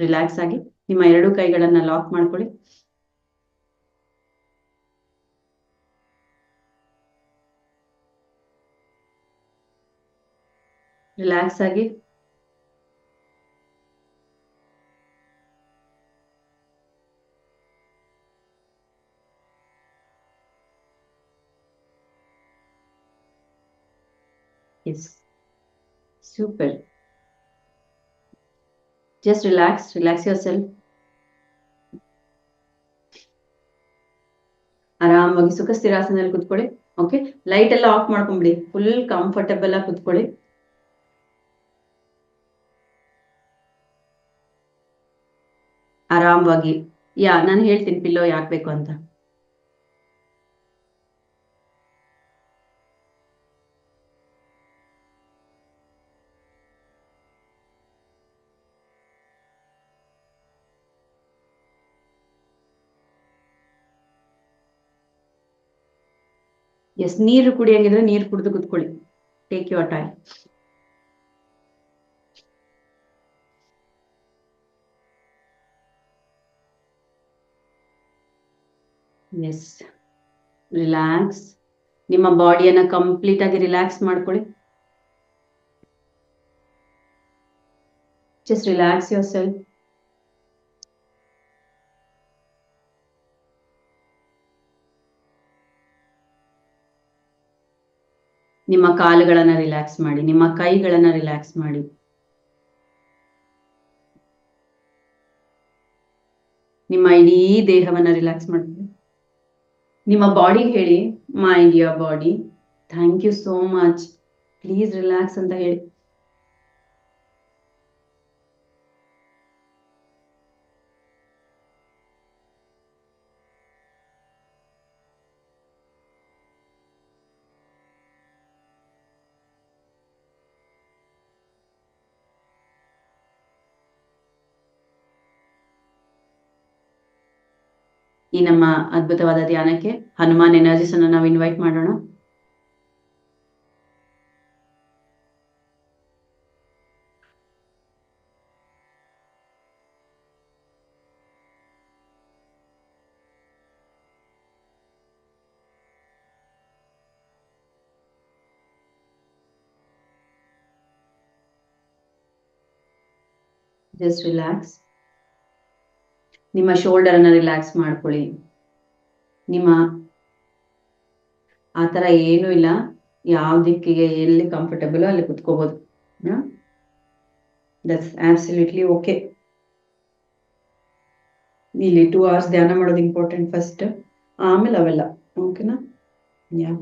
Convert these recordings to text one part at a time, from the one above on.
Relax ಆಗಿ ನಿಮ್ಮ ಎರಡು ಕೈಗಳನ್ನ ಲಾಕ್ ಮಾಡ್ಕೊಳ್ಳಿ. ರಿಲ್ಯಾಕ್ಸ್ ಆಗಿ yes, super. Just relax yourself. ಆರಾಮಾಗಿ ಸುಖ ಸ್ಥಿರಾಸನದಲ್ಲಿ ಕುತ್ಕೊಳ್ಳಿ. ಓಕೆ, ಲೈಟ್ ಎಲ್ಲ ಆಫ್ ಮಾಡ್ಕೊಂಬಿಡಿ. ಫುಲ್ ಕಂಫರ್ಟಬಲ್ ಆಗಿ ಕುತ್ಕೊಳ್ಳಿ. ಆರಾಮವಾಗಿ. ನಾನು ಹೇಳ್ತೀನಿ ಪಿಲ್ಲೋ ಯಾಕೆ ಬೇಕು ಅಂತ. ಎಸ್, ನೀರು ಕುಡಿಯಂಗಿದ್ರೆ ನೀರು ಕುಡಿದು ಕುತ್ಕೊಳ್ಳಿ. Take your time. Yes, relax. ನಿಮ್ಮ ಬಾಡಿಯನ್ನ ಕಂಪ್ಲೀಟ್ ಆಗಿ ರಿಲ್ಯಾಕ್ಸ್ ಮಾಡ್ಕೊಳ್ಳಿ. Just relax yourself. ನಿಮ್ಮ ಕಾಲುಗಳನ್ನ ರಿಲ್ಯಾಕ್ಸ್ ಮಾಡಿ, ನಿಮ್ಮ ಕೈಗಳನ್ನ ರಿಲ್ಯಾಕ್ಸ್ ಮಾಡಿ. ನಿಮ್ಮ ಇಡೀ ದೇಹವನ್ನ ರಿಲ್ಯಾಕ್ಸ್ ಮಾಡಿ. ನಿಮ್ಮ ಬಾಡಿ ಹೇಳಿ, my dear body, thank you so much, please relax ಅಂತ ಹೇಳಿ. ಈ ನಮ್ಮ ಅದ್ಭುತವಾದ ಧ್ಯಾನಕ್ಕೆ ಹನುಮಾನ್ ಎನರ್ಜೀಸ್ ಅನ್ನು ನಾವು ಇನ್ವೈಟ್ ಮಾಡೋಣ. Just relax. ನಿಮ್ಮ ಶೋಲ್ಡರ್ ಅನ್ನ ರಿಲ್ಯಾಕ್ಸ್ ಮಾಡ್ಕೊಳ್ಳಿ. ನಿಮ್ಮ ಆತರ ಏನೂ ಇಲ್ಲ, ಯಾವ ದಿಕ್ಕಿಗೆ ಎಲ್ಲಿ ಕಂಫರ್ಟಬಲ್ ಅಲ್ಲಿ ಕುತ್ಕೋಬಹುದು. That's absolutely okay. ಇಲ್ಲಿ 2 hours ಧ್ಯಾನ ಮಾಡೋದು ಇಂಪಾರ್ಟೆಂಟ್ ಫಸ್ಟ್, ಆಮೇಲೆ ಅವೆಲ್ಲ. ಓಕೆನಾ? ಯಾ,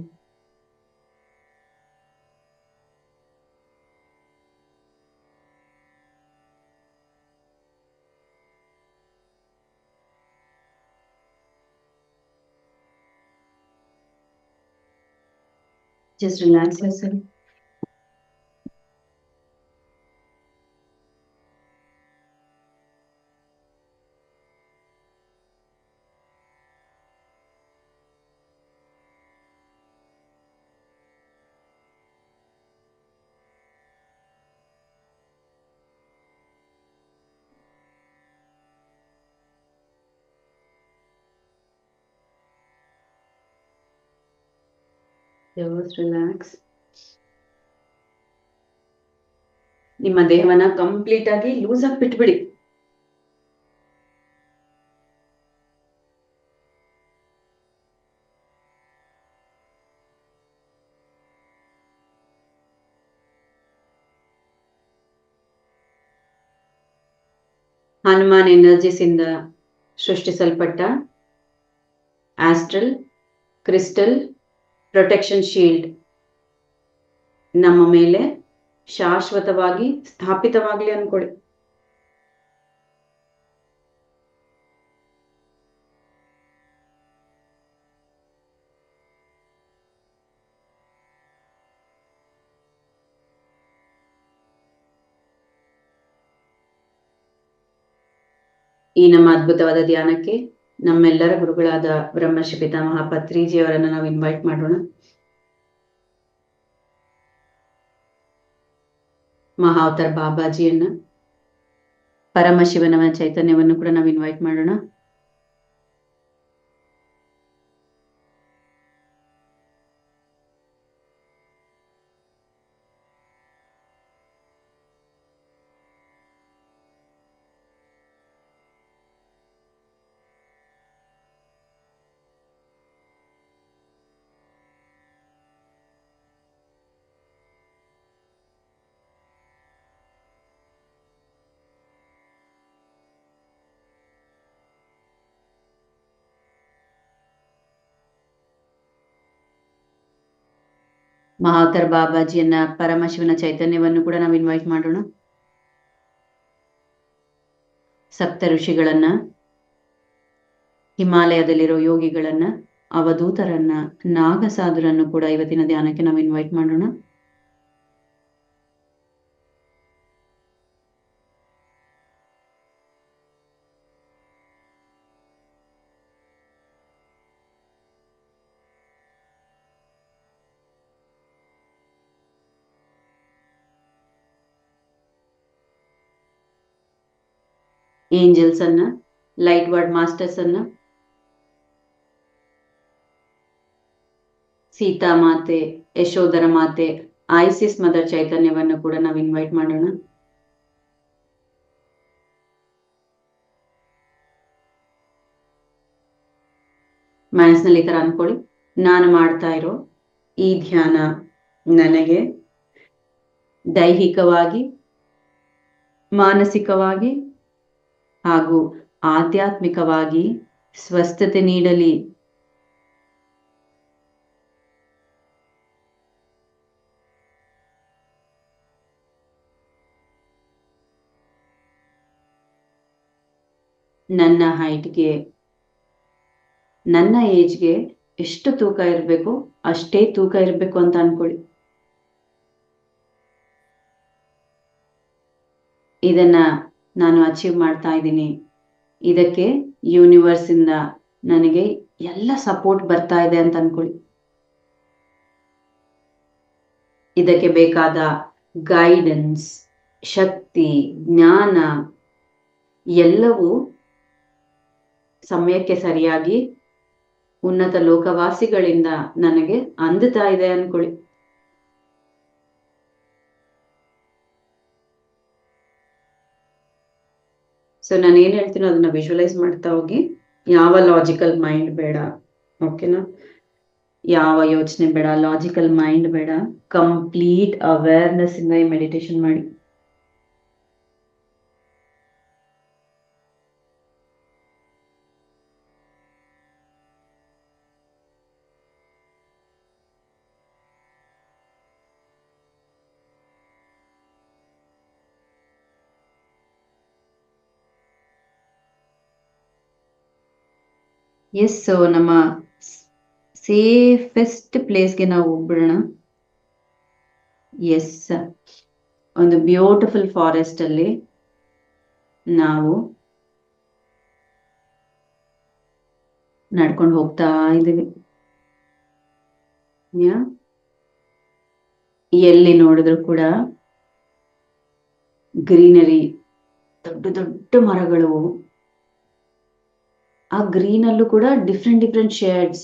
just relax yourself. Just relax. ನಿಮ್ಮ ದೇಹವನ್ನ ಕಂಪ್ಲೀಟ್ ಆಗಿ ಲೂಸ್ ಆಗಿ ಬಿಟ್ಬಿಡಿ. ಹನುಮಾನ್ ಎನರ್ಜೀಸ್ ಇಂದ ಸೃಷ್ಟಿಸಲ್ಪಟ್ಟ ಆಸ್ಟ್ರಲ್ ಕ್ರಿಸ್ಟಲ್ ಪ್ರೊಟೆಕ್ಷನ್ ಶೀಲ್ಡ್ ನಮ್ಮ ಮೇಲೆ ಶಾಶ್ವತವಾಗಿ ಸ್ಥಾಪಿತವಾಗ್ಲಿ ಅನ್ಕೊಳ್ಳಿ. ಈ ನಮ್ಮ ಅದ್ಭುತವಾದ ಧ್ಯಾನಕ್ಕೆ ನಮ್ಮೆಲ್ಲರ ಗುರುಗಳಾದ ಬ್ರಹ್ಮರ್ಷಿ ಪಿತಾಮಹ ಪತ್ರಿಜಿಯವರನ್ನ ನಾವು ಇನ್ವೈಟ್ ಮಾಡೋಣ. ಮಹಾವತಾರ್ ಬಾಬಾಜಿಯನ್ನ, ಪರಮಶಿವನ ಚೈತನ್ಯವನ್ನು ಕೂಡ ನಾವು ಇನ್ವೈಟ್ ಮಾಡೋಣ. ಮಹಾವತಾರ್ ಬಾಬಾಜಿಯನ್ನ, ಪರಮಶಿವನ ಚೈತನ್ಯವನ್ನು ಕೂಡ ನಾವು ಇನ್ವೈಟ್ ಮಾಡೋಣ. ಸಪ್ತ ಋಷಿಗಳನ್ನ, ಹಿಮಾಲಯದಲ್ಲಿರೋ ಯೋಗಿಗಳನ್ನ, ಅವಧೂತರನ್ನ, ನಾಗಸಾಧುರನ್ನು ಕೂಡ ಇವತ್ತಿನ ಧ್ಯಾನಕ್ಕೆ ನಾವು ಇನ್ವೈಟ್ ಮಾಡೋಣ. ಏಂಜಲ್ಸ್ ಅನ್ನ, ಲೈಟ್ ವರ್ಡ್ ಮಾಸ್ಟರ್ಸ್ ಅನ್ನ, ಸೀತಾ ಮಾತೆ, ಯಶೋಧರ ಮಾತೆ, ಐಸಿಸ್ ಮದರ್ ಚೈತನ್ಯವನ್ನು ಕೂಡ ನಾವು ಇನ್ವೈಟ್ ಮಾಡೋಣ. ಮನಸ್ಸಿನಲ್ಲಿ ಈ ತರ ಅನ್ಕೊಳ್ಳಿ, ನಾನು ಮಾಡ್ತಾ ಇರೋ ಈ ಧ್ಯಾನ ನನಗೆ ದೈಹಿಕವಾಗಿ, ಮಾನಸಿಕವಾಗಿ ಹಾಗೂ ಆಧ್ಯಾತ್ಮಿಕವಾಗಿ ಸ್ವಸ್ಥತೆ ನೀಡಲಿ. ನನ್ನ ಹೈಟ್ಗೆ, ನನ್ನ ಏಜ್ಗೆ ಎಷ್ಟು ತೂಕ ಇರಬೇಕು ಅಷ್ಟೇ ತೂಕ ಇರಬೇಕು ಅಂತ ಅನ್ಕೊಳ್ಳಿ. ಇದನ್ನ ನಾನು ಅಚೀವ್ ಮಾಡ್ತಾ ಇದ್ದೀನಿ, ಇದಕ್ಕೆ ಯೂನಿವರ್ಸ್ ಇಂದ ನನಗೆ ಎಲ್ಲ ಸಪೋರ್ಟ್ ಬರ್ತಾ ಇದೆ ಅಂತ ಅನ್ಕೊಳ್ಳಿ. ಇದಕ್ಕೆ ಬೇಕಾದ ಗೈಡೆನ್ಸ್, ಶಕ್ತಿ, ಜ್ಞಾನ ಎಲ್ಲವೂ ಸಮಯಕ್ಕೆ ಸರಿಯಾಗಿ ಉನ್ನತ ಲೋಕವಾಸಿಗಳಿಂದ ನನಗೆ ಅಂದುತ್ತಾ ಇದೆ ಅನ್ಕೊಳ್ಳಿ. ಸೊ ನಾನು ಏನ್ ಹೇಳ್ತೀನೋ ಅದನ್ನ ವಿಜುವಲೈಸ್ ಮಾಡ್ತಾ ಹೋಗಿ. ಯಾವ ಲಾಜಿಕಲ್ ಮೈಂಡ್ ಬೇಡ, ಓಕೆನಾ? ಯಾವ ಯೋಚನೆ ಬೇಡ, ಲಾಜಿಕಲ್ ಮೈಂಡ್ ಬೇಡ. ಕಂಪ್ಲೀಟ್ ಅವೇರ್ನೆಸ್ ಇಂದ ಈ ಮೆಡಿಟೇಷನ್ ಮಾಡಿ. ಎಸ್, ಸೊ ನಮ್ಮ ಸೇಫೆಸ್ಟ್ ಪ್ಲೇಸ್ಗೆ ನಾವು ಹೋಗ್ಬಿಡೋಣ. ಎಸ್, ಒಂದು ಬ್ಯೂಟಿಫುಲ್ ಫಾರೆಸ್ಟ್ ಅಲ್ಲಿ ನಾವು ನಡ್ಕೊಂಡು ಹೋಗ್ತಾ ಇದ್ದೀವಿ. ಎಲ್ಲಿ ನೋಡಿದ್ರು ಕೂಡ ಗ್ರೀನರಿ, ದೊಡ್ಡ ದೊಡ್ಡ ಮರಗಳು. ಆ ಗ್ರೀನ್ ಅಲ್ಲೂ ಕೂಡ ಡಿಫ್ರೆಂಟ್ ಡಿಫ್ರೆಂಟ್ ಶೇಡ್ಸ್.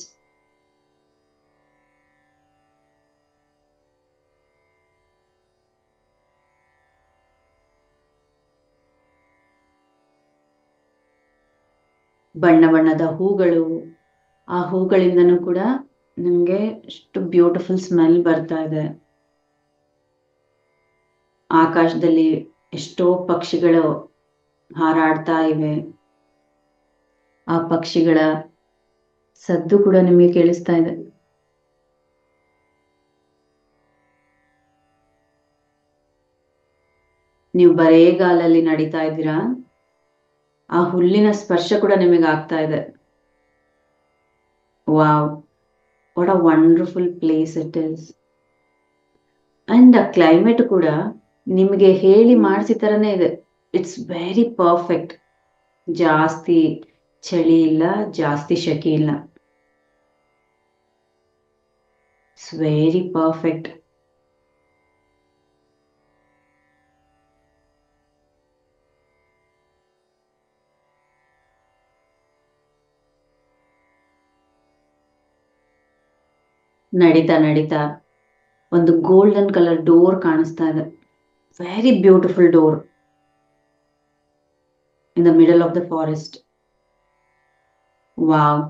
ಬಣ್ಣ ಬಣ್ಣದ ಹೂಗಳು. ಆ ಹೂಗಳಿಂದನೂ ಕೂಡ ನಿಮ್ಗೆ ಎಷ್ಟು ಬ್ಯೂಟಿಫುಲ್ ಸ್ಮೆಲ್ ಬರ್ತಾ ಇದೆ. ಆಕಾಶದಲ್ಲಿ ಎಷ್ಟೋ ಪಕ್ಷಿಗಳು ಹಾರಾಡ್ತಾ ಇವೆ. ಆ ಪಕ್ಷಿಗಳ ಸದ್ದು ಕೂಡ ನಿಮಗೆ ಕೇಳಿಸ್ತಾ ಇದೆ. ನೀವು ಬರೇಗಾಲಲ್ಲಿ ನಡೀತಾ ಇದ್ದೀರಾ, ಆ ಹುಲ್ಲಿನ ಸ್ಪರ್ಶ ಕೂಡ ನಿಮಗೆ ಆಗ್ತಾ ಇದೆ. Wow, what a wonderful place it is. And ಆ ಕ್ಲೈಮೇಟ್ ಕೂಡ ನಿಮಗೆ ಹೇಳಿ ಮಾಡಿಸಿ ತರನೇ ಇದೆ. It's very perfect. ಜಾಸ್ತಿ ಚಳಿ ಇಲ್ಲ, ಜಾಸ್ತಿ ಶೆಕೆ ಇಲ್ಲ. It's very perfect. ನಡೀತಾ ನಡೀತಾ ಒಂದು ಗೋಲ್ಡನ್ ಕಲರ್ ಡೋರ್ ಕಾಣಿಸ್ತಾ ಇದೆ. Very beautiful door in the middle of the forest. Wow,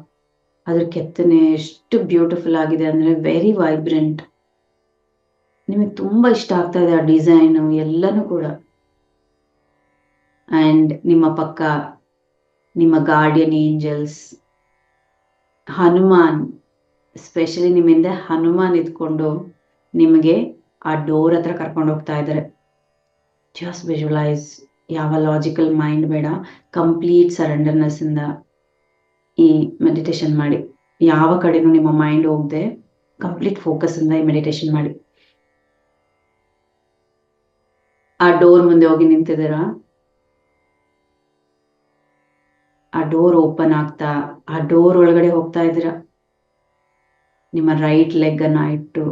ಅದ್ರ ಕೆತ್ತನೆ ಎಷ್ಟು ಬ್ಯೂಟಿಫುಲ್ ಆಗಿದೆ ಅಂದ್ರೆ ವೆರಿ ವೈಬ್ರೆಂಟ್. ನಿಮಗೆ ತುಂಬಾ ಇಷ್ಟ ಆಗ್ತಾ ಇದೆ ಆ ಡಿಸೈನ್ ಎಲ್ಲನೂ ಕೂಡ. ಅಂಡ್ ನಿಮ್ಮ ಪಕ್ಕ ನಿಮ್ಮ ಗಾರ್ಡಿಯನ್ ಏಂಜಲ್ಸ್, ಹನುಮಾನ್, ಸ್ಪೆಷಲಿ ನಿಮ್ಮಿಂದ ಹನುಮಾನ್ ಇದ್ಕೊಂಡು ನಿಮಗೆ ಆ ಡೋರ್ ಹತ್ರ ಕರ್ಕೊಂಡು ಹೋಗ್ತಾ ಇದ್ದಾರೆ. ಜಸ್ಟ್ ವಿಜುವಲೈಸ್, ಯಾವ ಲಾಜಿಕಲ್ ಮೈಂಡ್ ಬೇಡ, ಕಂಪ್ಲೀಟ್ ಸರೆಂಡರ್ನೆಸ್ ಇಂದ ಈ ಮೆಡಿಟೇಷನ್ ಮಾಡಿ. ಯಾವ ಕಡೆನೂ ನಿಮ್ಮ ಮೈಂಡ್ ಹೋಗದೆ ಕಂಪ್ಲೀಟ್ ಫೋಕಸ್ ಇಂದ ಈ ಮೆಡಿಟೇಷನ್ ಮಾಡಿ. ಆ ಡೋರ್ ಮುಂದೆ ಹೋಗಿ ನಿಂತಿದ್ದೀರಾ. ಆ ಡೋರ್ ಓಪನ್ ಆಗ್ತಾ ಆ ಡೋರ್ ಒಳಗಡೆ ಹೋಗ್ತಾ ಇದ್ದೀರಾ. ನಿಮ್ಮ ರೈಟ್ ಲೆಗ್ ಅನ್ನ ಇಟ್ಟು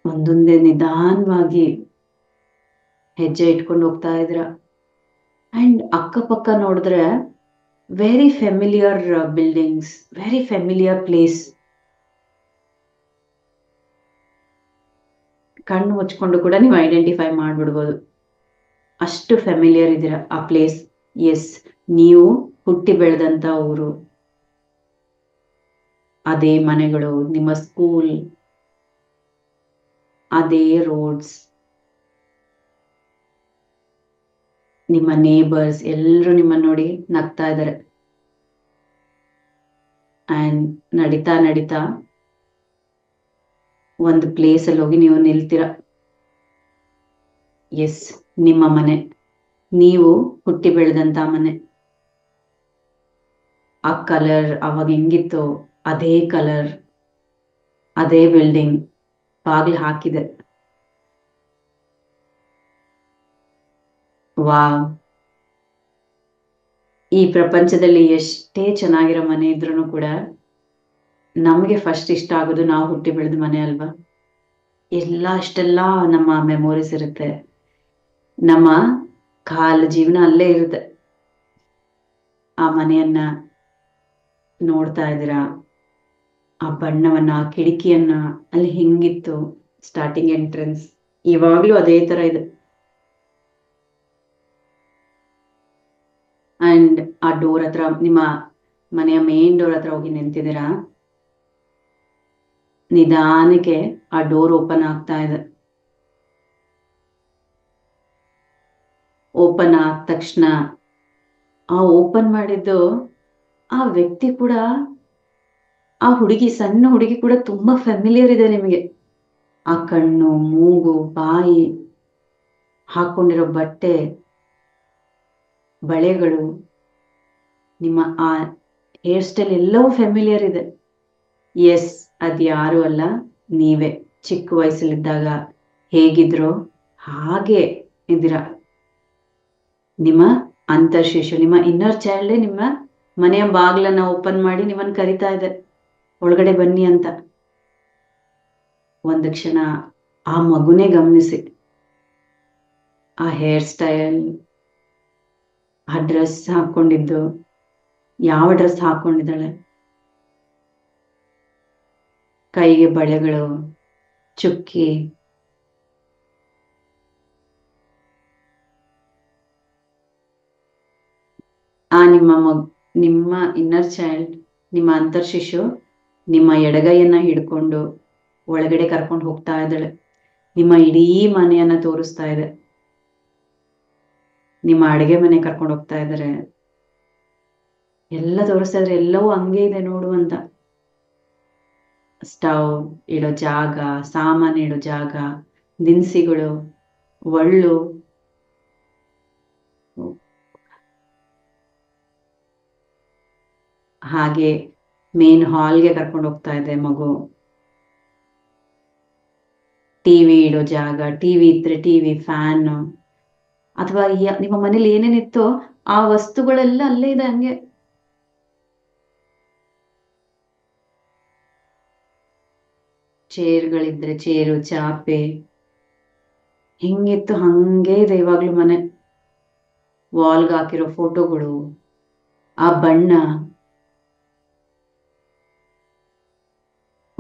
ಒಂದೊಂದೇ ನಿಧಾನವಾಗಿ ಹೆಜ್ಜೆ ಇಟ್ಕೊಂಡು ಹೋಗ್ತಾ ಇದ್ದೀರಾ. ಅಂಡ್ ಅಕ್ಕಪಕ್ಕ ನೋಡಿದ್ರೆ very familiar buildings, very familiar place. ಕಣ್ಣು ಮುಚ್ಕೊಂಡು ಕೂಡ ನೀವು ಐಡೆಂಟಿಫೈ ಮಾಡ್ಬಿಡ್ಬೋದು, ಅಷ್ಟು ಫೆಮಿಲಿಯರ್ ಇದ್ದೀರಾ ಆ ಪ್ಲೇಸ್. ಎಸ್, ನೀವು ಹುಟ್ಟಿ ಬೆಳೆದಂತ ಊರು, ಅದೇ ಮನೆಗಳು, ನಿಮ್ಮ ಸ್ಕೂಲ್, ಅದೇ ರೋಡ್ಸ್, ನಿಮ್ಮ ನೇಬರ್ಸ್ ಎಲ್ಲರೂ ನಿಮ್ಮನ್ನ ನೋಡಿ ನಗ್ತಾ ಇದ್ದಾರೆ. ಅಂಡ್ ನಡೀತಾ ನಡೀತಾ ಒಂದು ಪ್ಲೇಸ್ ಅಲ್ಲಿ ಹೋಗಿ ನೀವು ನಿಲ್ತೀರ. ಎಸ್, ನಿಮ್ಮ ಮನೆ, ನೀವು ಹುಟ್ಟಿ ಬೆಳೆದಂತ ಮನೆ. ಆ ಕಲರ್ ಅವಾಗ ಹೆಂಗಿತ್ತು ಅದೇ ಕಲರ್, ಅದೇ ಬಿಲ್ಡಿಂಗ್, ಬಾಗಿಲು ಹಾಕಿದೆ. ವಾವ್, ಈ ಪ್ರಪಂಚದಲ್ಲಿ ಎಷ್ಟೇ ಚೆನ್ನಾಗಿರೋ ಮನೆ ಇದ್ರೂ ಕೂಡ ನಮಗೆ ಫಸ್ಟ್ ಇಷ್ಟ ಆಗೋದು ನಾವು ಹುಟ್ಟಿ ಬೆಳೆದ ಮನೆ ಅಲ್ವಾ. ಅಷ್ಟೆಲ್ಲ ನಮ್ಮ ಮೆಮೊರೀಸ್ ಇರುತ್ತೆ, ನಮ್ಮ ಕಾಲ ಜೀವನ ಅಲ್ಲೇ ಇರುತ್ತೆ. ಆ ಮನೆಯನ್ನ ನೋಡ್ತಾ ಇದ್ದೀರಾ, ಆ ಬಣ್ಣವನ್ನ, ಆ ಕಿಟಕಿಯನ್ನ, ಅಲ್ಲಿ ಹೆಂಗಿತ್ತು ಸ್ಟಾರ್ಟಿಂಗ್ ಎಂಟ್ರೆನ್ಸ್, ಇವಾಗ್ಲೂ ಅದೇ ತರ ಇದೆ. ಅಂಡ್ ಆ ಡೋರ್ ಹತ್ರ, ನಿಮ್ಮ ಮನೆಯ ಮೇನ್ ಡೋರ್ ಹತ್ರ ಹೋಗಿ ನಿಂತಿದ್ದೀರಾ. ನಿಧಾನಕ್ಕೆ ಆ ಡೋರ್ ಓಪನ್ ಆಗ್ತಾ ಇದೆ. ಓಪನ್ ಆದ ತಕ್ಷಣ ಆ ಓಪನ್ ಮಾಡಿದ್ದು ಆ ವ್ಯಕ್ತಿ ಕೂಡ, ಆ ಹುಡುಗಿ, ಸಣ್ಣ ಹುಡುಗಿ ಕೂಡ ತುಂಬಾ ಫೆಮಿಲಿಯರ್ ಇದೆ ನಿಮಗೆ. ಆ ಕಣ್ಣು, ಮೂಗು, ಬಾಯಿ, ಹಾಕೊಂಡಿರೋ ಬಟ್ಟೆ, ಬಳೆಗಳು, ನಿಮ್ಮ ಆ ಹೇರ್ ಸ್ಟೈಲ್ ಎಲ್ಲವೂ ಫೆಮಿಲಿಯರ್ ಇದೆ. ಎಸ್, ಅದ್ಯಾರು ಅಲ್ಲ, ನೀವೇ ಚಿಕ್ಕ ವಯಸ್ಸಲ್ಲಿದ್ದಾಗ ಹೇಗಿದ್ರೋ ಹಾಗೆ ಇದ್ದೀರಾ. ನಿಮ್ಮ ಅಂತರ್ಶಿಶು, ನಿಮ್ಮ ಇನ್ನರ್ ಚೈಲ್ಡೇ ನಿಮ್ಮ ಮನೆಯ ಬಾಗ್ಲನ್ನ ಓಪನ್ ಮಾಡಿ ನಿಮ್ಮನ್ನ ಕರಿತಾ ಇದೆ, ಒಳಗಡೆ ಬನ್ನಿ ಅಂತ. ಒಂದು ಕ್ಷಣ ಆ ಮಗುನೇ ಗಮನಿಸಿ. ಆ ಹೇರ್ ಸ್ಟೈಲ್, ಆ ಡ್ರೆಸ್ ಹಾಕೊಂಡಿದ್ದು, ಯಾವ ಡ್ರೆಸ್ ಹಾಕೊಂಡಿದ್ದಾಳೆ, ಕೈಗೆ ಬಳೆಗಳು, ಚುಕ್ಕಿ, ಆ ನಿಮ್ಮ ಇನ್ನರ್ ಚೈಲ್ಡ್, ನಿಮ್ಮ ಅಂತರ್ಶಿಶು ನಿಮ್ಮ ಎಡಗೈಯನ್ನ ಹಿಡ್ಕೊಂಡು ಒಳಗಡೆ ಕರ್ಕೊಂಡು ಹೋಗ್ತಾ ಇದ್ದಾಳೆ. ನಿಮ್ಮ ಇಡೀ ಮನೆಯನ್ನ ತೋರಿಸ್ತಾ ಇದೆ. ನಿಮ್ಮ ಅಡುಗೆ ಮನೆ ಕರ್ಕೊಂಡು ಹೋಗ್ತಾ ಇದ್ದಾರೆ, ಎಲ್ಲ ತೋರಿಸ್ತಾ ಇದ್ರೆ, ಎಲ್ಲವೂ ಹಂಗೆ ಇದೆ ನೋಡು ಅಂತ. ಸ್ಟವ್ ಇಡೋ ಜಾಗ, ಸಾಮಾನು ಇಡೋ ಜಾಗ, ದಿನಸಿಗಳು, ಒಳ್ಳು, ಹಾಗೆ ಮೇನ್ ಹಾಲ್ಗೆ ಕರ್ಕೊಂಡು ಹೋಗ್ತಾ ಇದೆ ಮಗು. ಟಿವಿ ಇಡೋ ಜಾಗ, ಟಿವಿ ಇದ್ರೆ ಟಿವಿ, ಫ್ಯಾನ್, ಅಥವಾ ನಿಮ್ಮ ಮನೇಲಿ ಏನೇನಿತ್ತೋ ಆ ವಸ್ತುಗಳೆಲ್ಲ ಅಲ್ಲೇ ಇದೆ ಹಂಗೆ. ಚೇರ್ಗಳಿದ್ರೆ ಚೇರು, ಚಾಪೆ, ಹೆಂಗಿತ್ತು ಹಂಗೆ ಇದೆ ಇವಾಗ್ಲೂ ಮನೆ. ವಾಲ್ಗೆ ಹಾಕಿರೋ ಫೋಟೋಗಳು, ಆ ಬಣ್ಣ,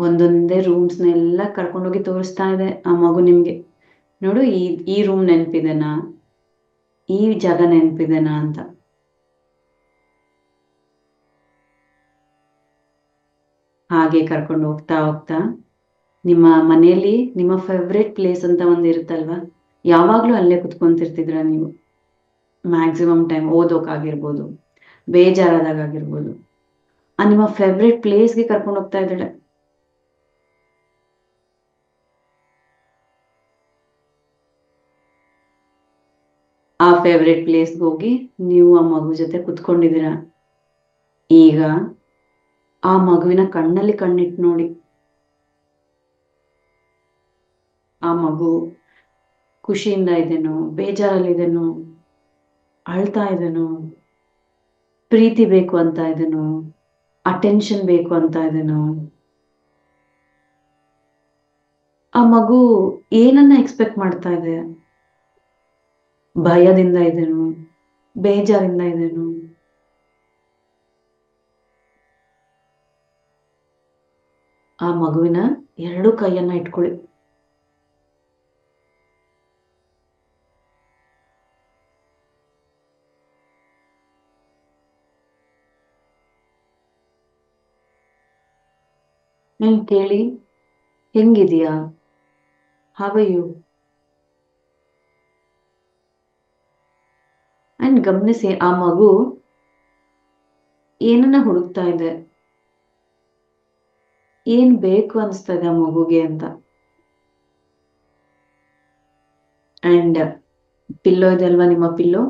ಒಂದೊಂದೇ ರೂಮ್ಸ್ನೆಲ್ಲ ಕರ್ಕೊಂಡೋಗಿ ತೋರಿಸ್ತಾ ಇದೆ ಆ ಮಗು ನಿಮ್ಗೆ. ನೋಡು, ಈ ರೂಮ್ ನೆನಪಿದೆನಾ, ಈ ಜಾಗ ನೆನಪಿದೆನಾ ಅಂತ. ಹಾಗೆ ಕರ್ಕೊಂಡು ಹೋಗ್ತಾ ಹೋಗ್ತಾ ನಿಮ್ಮ ಮನೆಯಲ್ಲಿ ನಿಮ್ಮ ಫೇವ್ರೆಟ್ ಪ್ಲೇಸ್ ಅಂತ ಒಂದು ಇರುತ್ತಲ್ವಾ, ಯಾವಾಗ್ಲೂ ಅಲ್ಲೇ ಕುತ್ಕೊಂತಿರ್ತಿದ್ರ ನೀವು. ಮ್ಯಾಕ್ಸಿಮಮ್ ಟೈಮ್ ಓದೋಕಾಗಿರ್ಬೋದು, ಬೇಜಾರಾದಾಗ ಆಗಿರ್ಬೋದು, ಆ ನಿಮ್ಮ ಫೇವ್ರೆಟ್ ಪ್ಲೇಸ್ಗೆ ಕರ್ಕೊಂಡು ಹೋಗ್ತಾ ಇದ್ದಾಳೆ. ಆ ಫೇವ್ರೆಟ್ ಪ್ಲೇಸ್ಗೆ ಹೋಗಿ ನೀವು ಆ ಮಗು ಜೊತೆ ಕುತ್ಕೊಂಡಿದ್ದೀರಾ. ಈಗ ಆ ಮಗುವಿನ ಕಣ್ಣಲ್ಲಿ ಕಣ್ಣಿಟ್ಟು ನೋಡಿ. ಆ ಮಗು ಖುಷಿಯಿಂದ ಇದೇನೋ, ಬೇಜಾರಲ್ಲಿದೇನೋ, ಅಳ್ತಾ ಇದೇನೋ, ಪ್ರೀತಿ ಬೇಕು ಅಂತ ಇದೇನೋ, ಅಟೆನ್ಷನ್ ಬೇಕು ಅಂತ ಇದೇನೋ, ಆ ಮಗು ಏನನ್ನ ಎಕ್ಸ್ಪೆಕ್ಟ್ ಮಾಡ್ತಾ ಇದೆ? ಭಯದಿಂದ ಇದೇನೋ, ಬೇಜಾರಿಂದ ಇದೇನೋ? ಆ ಮಗುವಿನ 2 ಕೈಯನ್ನ ಇಟ್ಕೊಳ್ಳಿ. ನೀನ್ ಕೇಳಿ, ಹೆಂಗಿದೀಯಾ? How are you? ಅಂಡ್ ಗಮನಿಸಿ, ಆ ಮಗು ಏನನ್ನ ಹುಡುಕ್ತಾ ಇದೆ, ಏನ್ ಬೇಕು ಅನಿಸ್ತಾ ಇದೆ ಆ ಮಗುಗೆ ಅಂತ. ಅಂಡ್ ಪಿಲ್ಲೋ ಇದೆ ಅಲ್ವಾ, ನಿಮ್ಮ ಪಿಲ್ಲೋ,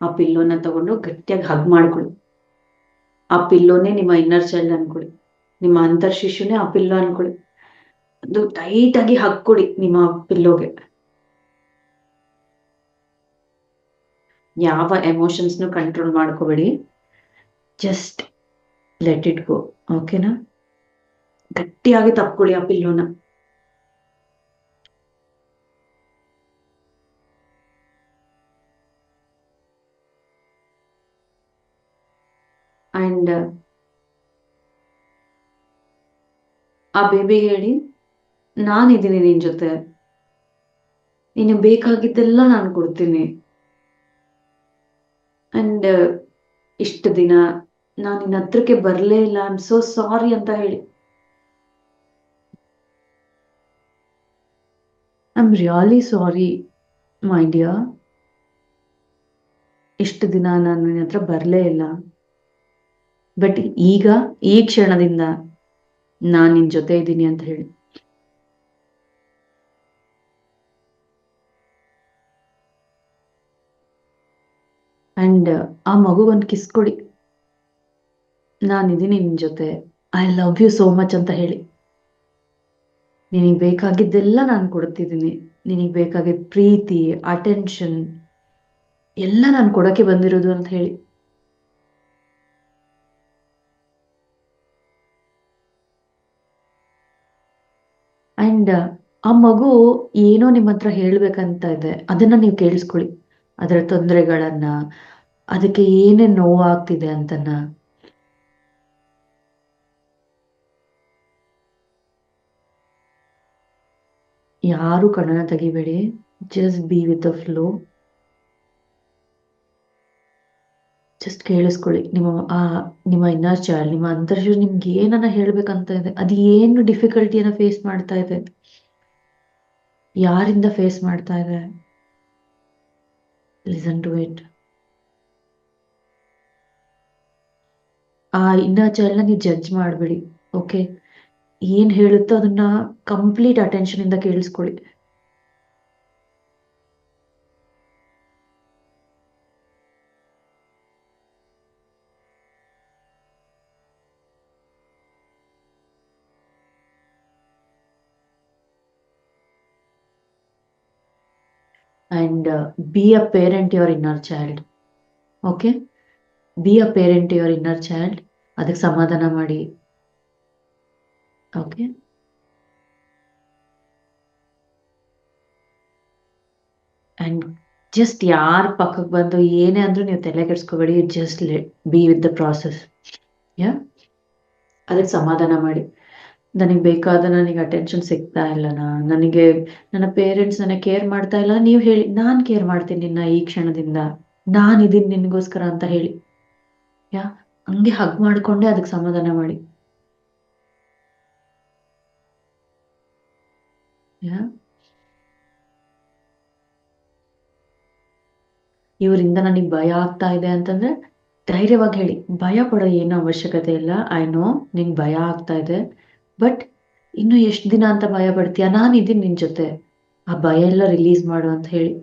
ಆ ಪಿಲ್ಲೋನ ತಗೊಂಡು ಗಟ್ಟಿಯಾಗಿ ಹಗ್ ಮಾಡ್ಕೊಳ್ಳಿ. ಆ ಪಿಲ್ಲೋನೇ ನಿಮ್ಮ ಇನ್ನರ್ ಚೈಲ್ಡ್ ಅನ್ಕೊಳ್ಳಿ, ನಿಮ್ಮ ಅಂತರ್ ಶಿಶುನೇ ಆ ಪಿಲ್ಲೋ ಅನ್ಕೊಳ್ಳಿ. ಅದು ಟೈಟ್ ಆಗಿ ಹಕ್ಕೊಡಿ ನಿಮ್ಮ ಪಿಲ್ಲೋಗೆ. ಯಾವ ಎಮೋಷನ್ಸ್ನು ಕಂಟ್ರೋಲ್ ಮಾಡ್ಕೋಬೇಡಿ, ಜಸ್ಟ್ ಲೆಟ್ ಇಟ್ ಗೋ. ಓಕೆನಾ? ಗಟ್ಟಿಯಾಗಿ ತಪ್ಕೊಳ್ಳಿ ಆ ಪಿಲ್ಲೋನ. ಅಂಡ್ ಆ ಬೇಬಿಗೆ ಹೇಳಿ, ನಾನಿದ್ದೀನಿ ನಿನ್ ಜೊತೆ, ನಿನಗೆ ಬೇಕಾಗಿದ್ದೆಲ್ಲ ನಾನು ಕೊಡ್ತೀನಿ. ಅಂಡ್ ಇಷ್ಟು ದಿನ ನಾನು ನಿನ್ನ ಹತ್ರಕ್ಕೆ ಬರಲೇ ಇಲ್ಲ, ಐ ಆಮ್ ಸೋ ಸಾರಿ ಅಂತ ಹೇಳಿ. I am really sorry my dear, ಇಷ್ಟು ದಿನ ನಾನು ನಿನ್ನ ಹತ್ರ ಬರಲೇ ಇಲ್ಲ. ಬಟ್ ಈಗ ಈ ಕ್ಷಣದಿಂದ ನಾನು ನಿನ್ ಜೊತೆ ಇದ್ದೀನಿ ಅಂತ ಹೇಳಿ. ಅಂಡ್ ಆ ಮಗುಗೊಂದು ಕಿಸ್ ಕೊಡಿ. ನಾನಿದ್ದೀನಿ ನಿನ್ ಜೊತೆ, I love you so much ಅಂತ ಹೇಳಿ. ನಿನಗೆ ಬೇಕಾಗಿದ್ದೆಲ್ಲ ನಾನು ಕೊಡ್ತಿದ್ದೀನಿ, ನಿನಗೆ ಬೇಕಾಗಿದ್ದ ಪ್ರೀತಿ, ಅಟೆನ್ಷನ್ ಎಲ್ಲ ನಾನು ಕೊಡೋಕೆ ಬಂದಿರೋದು ಅಂತ ಹೇಳಿ. ಅಂಡ್ ಆ ಮಗು ಏನೋ ನಿಮ್ಮ ಹತ್ರ ಹೇಳ್ಬೇಕಂತ ಇದೆ, ಅದನ್ನ ನೀವು ಕೇಳಿಸ್ಕೊಳ್ಳಿ. ಅದರ ತೊಂದರೆಗಳನ್ನ, ಅದಕ್ಕೆ ಏನೇನು ನೋವಾಗ್ತಿದೆ ಅಂತನ. ಯಾರು ಕಣ್ಣನ್ನ ತೆಗಿಬೇಡಿ, just be with the flow. ಜಸ್ಟ್ ಕೇಳಿಸ್ಕೊಳ್ಳಿ. ನಿಮ್ಮ ಇನ್ನರ್ ಚೈಲ್ಡ್, ನಿಮ್ಮ ಅಂತರ್ಶು ನಿಮ್ಗೆ ಏನನ್ನ ಹೇಳ್ಬೇಕಂತ ಇದೆ, ಅದು ಏನು ಡಿಫಿಕಲ್ಟಿಯನ್ನ ಫೇಸ್ ಮಾಡ್ತಾ ಇದೆ, ಯಾರಿಂದ ಫೇಸ್ ಮಾಡ್ತಾ ಇದೆ, ಲಿಸನ್ ಟು ಇಟ್. ಆ ಇನ್ನರ್ ಚೈಲ್ಡ್ನ ನೀವು ಜಡ್ಜ್ ಮಾಡಬೇಡಿ. ಓಕೆ? ಏನ್ ಹೇಳುತ್ತೋ ಅದನ್ನ ಕಂಪ್ಲೀಟ್ ಅಟೆನ್ಷನ್ ಇಂದ ಕೇಳಿಸ್ಕೊಳ್ಳಿ. And be a parent your inner child. Okay? Be a parent your inner child. ಅದಕ್ಕೆ ಸಮಾಧಾನ ಮಾಡಿ. ಓಕೆ? ಅಂಡ್ ಜಸ್ಟ್ ಯಾರ ಪಕ್ಕಕ್ಕೆ ಬಂದು ಏನೇ ಅಂದ್ರೂ ನೀವು ತಲೆ ಕೆಡಿಸ್ಕೋಬೇಡಿ. Just let be with the process. Yeah, ಅದಕ್ಕೆ ಸಮಾಧಾನ ಮಾಡಿ. ನನಗೆ ಬೇಕಾದ ನನಗೆ ಅಟೆನ್ಷನ್ ಸಿಗ್ತಾ ಇಲ್ಲನಾ, ನನಗೆ ನನ್ನ ಪೇರೆಂಟ್ಸ್ ನನಗೆ ಕೇರ್ ಮಾಡ್ತಾ ಇಲ್ಲ, ನೀವು ಹೇಳಿ, ನಾನು ಕೇರ್ ಮಾಡ್ತೀನಿ ನಿನ್ನ ಈ ಕ್ಷಣದಿಂದ, ನಾನು ಇದೀನಿ ನಿನಗೋಸ್ಕರ ಅಂತ ಹೇಳಿ. ಯಾ ಹಂಗೆ ಹಗ್ ಮಾಡ್ಕೊಂಡೆ ಅದಕ್ಕೆ ಸಮಾಧಾನ ಮಾಡಿ. ಯಾ ಇವರಿಂದ ನನಗೆ ಭಯ ಆಗ್ತಾ ಇದೆ ಅಂತಂದ್ರೆ ಧೈರ್ಯವಾಗಿ ಹೇಳಿ, ಭಯ ಪಡೋ ಏನೂ ಅವಶ್ಯಕತೆ ಇಲ್ಲ. ಐ ನೋ ನಿಂಗೆ ಭಯ ಆಗ್ತಾ ಇದೆ, ಬಟ್ ಇನ್ನು ಎಷ್ಟು ದಿನ ಅಂತ ಭಯ ಪಡ್ತೀಯ, ನಾನು ಇದೀನಿ ನಿನ್ ಜೊತೆ, ಆ ಭಯ ಎಲ್ಲ ರಿಲೀಸ್ ಮಾಡು ಅಂತ ಹೇಳಿ.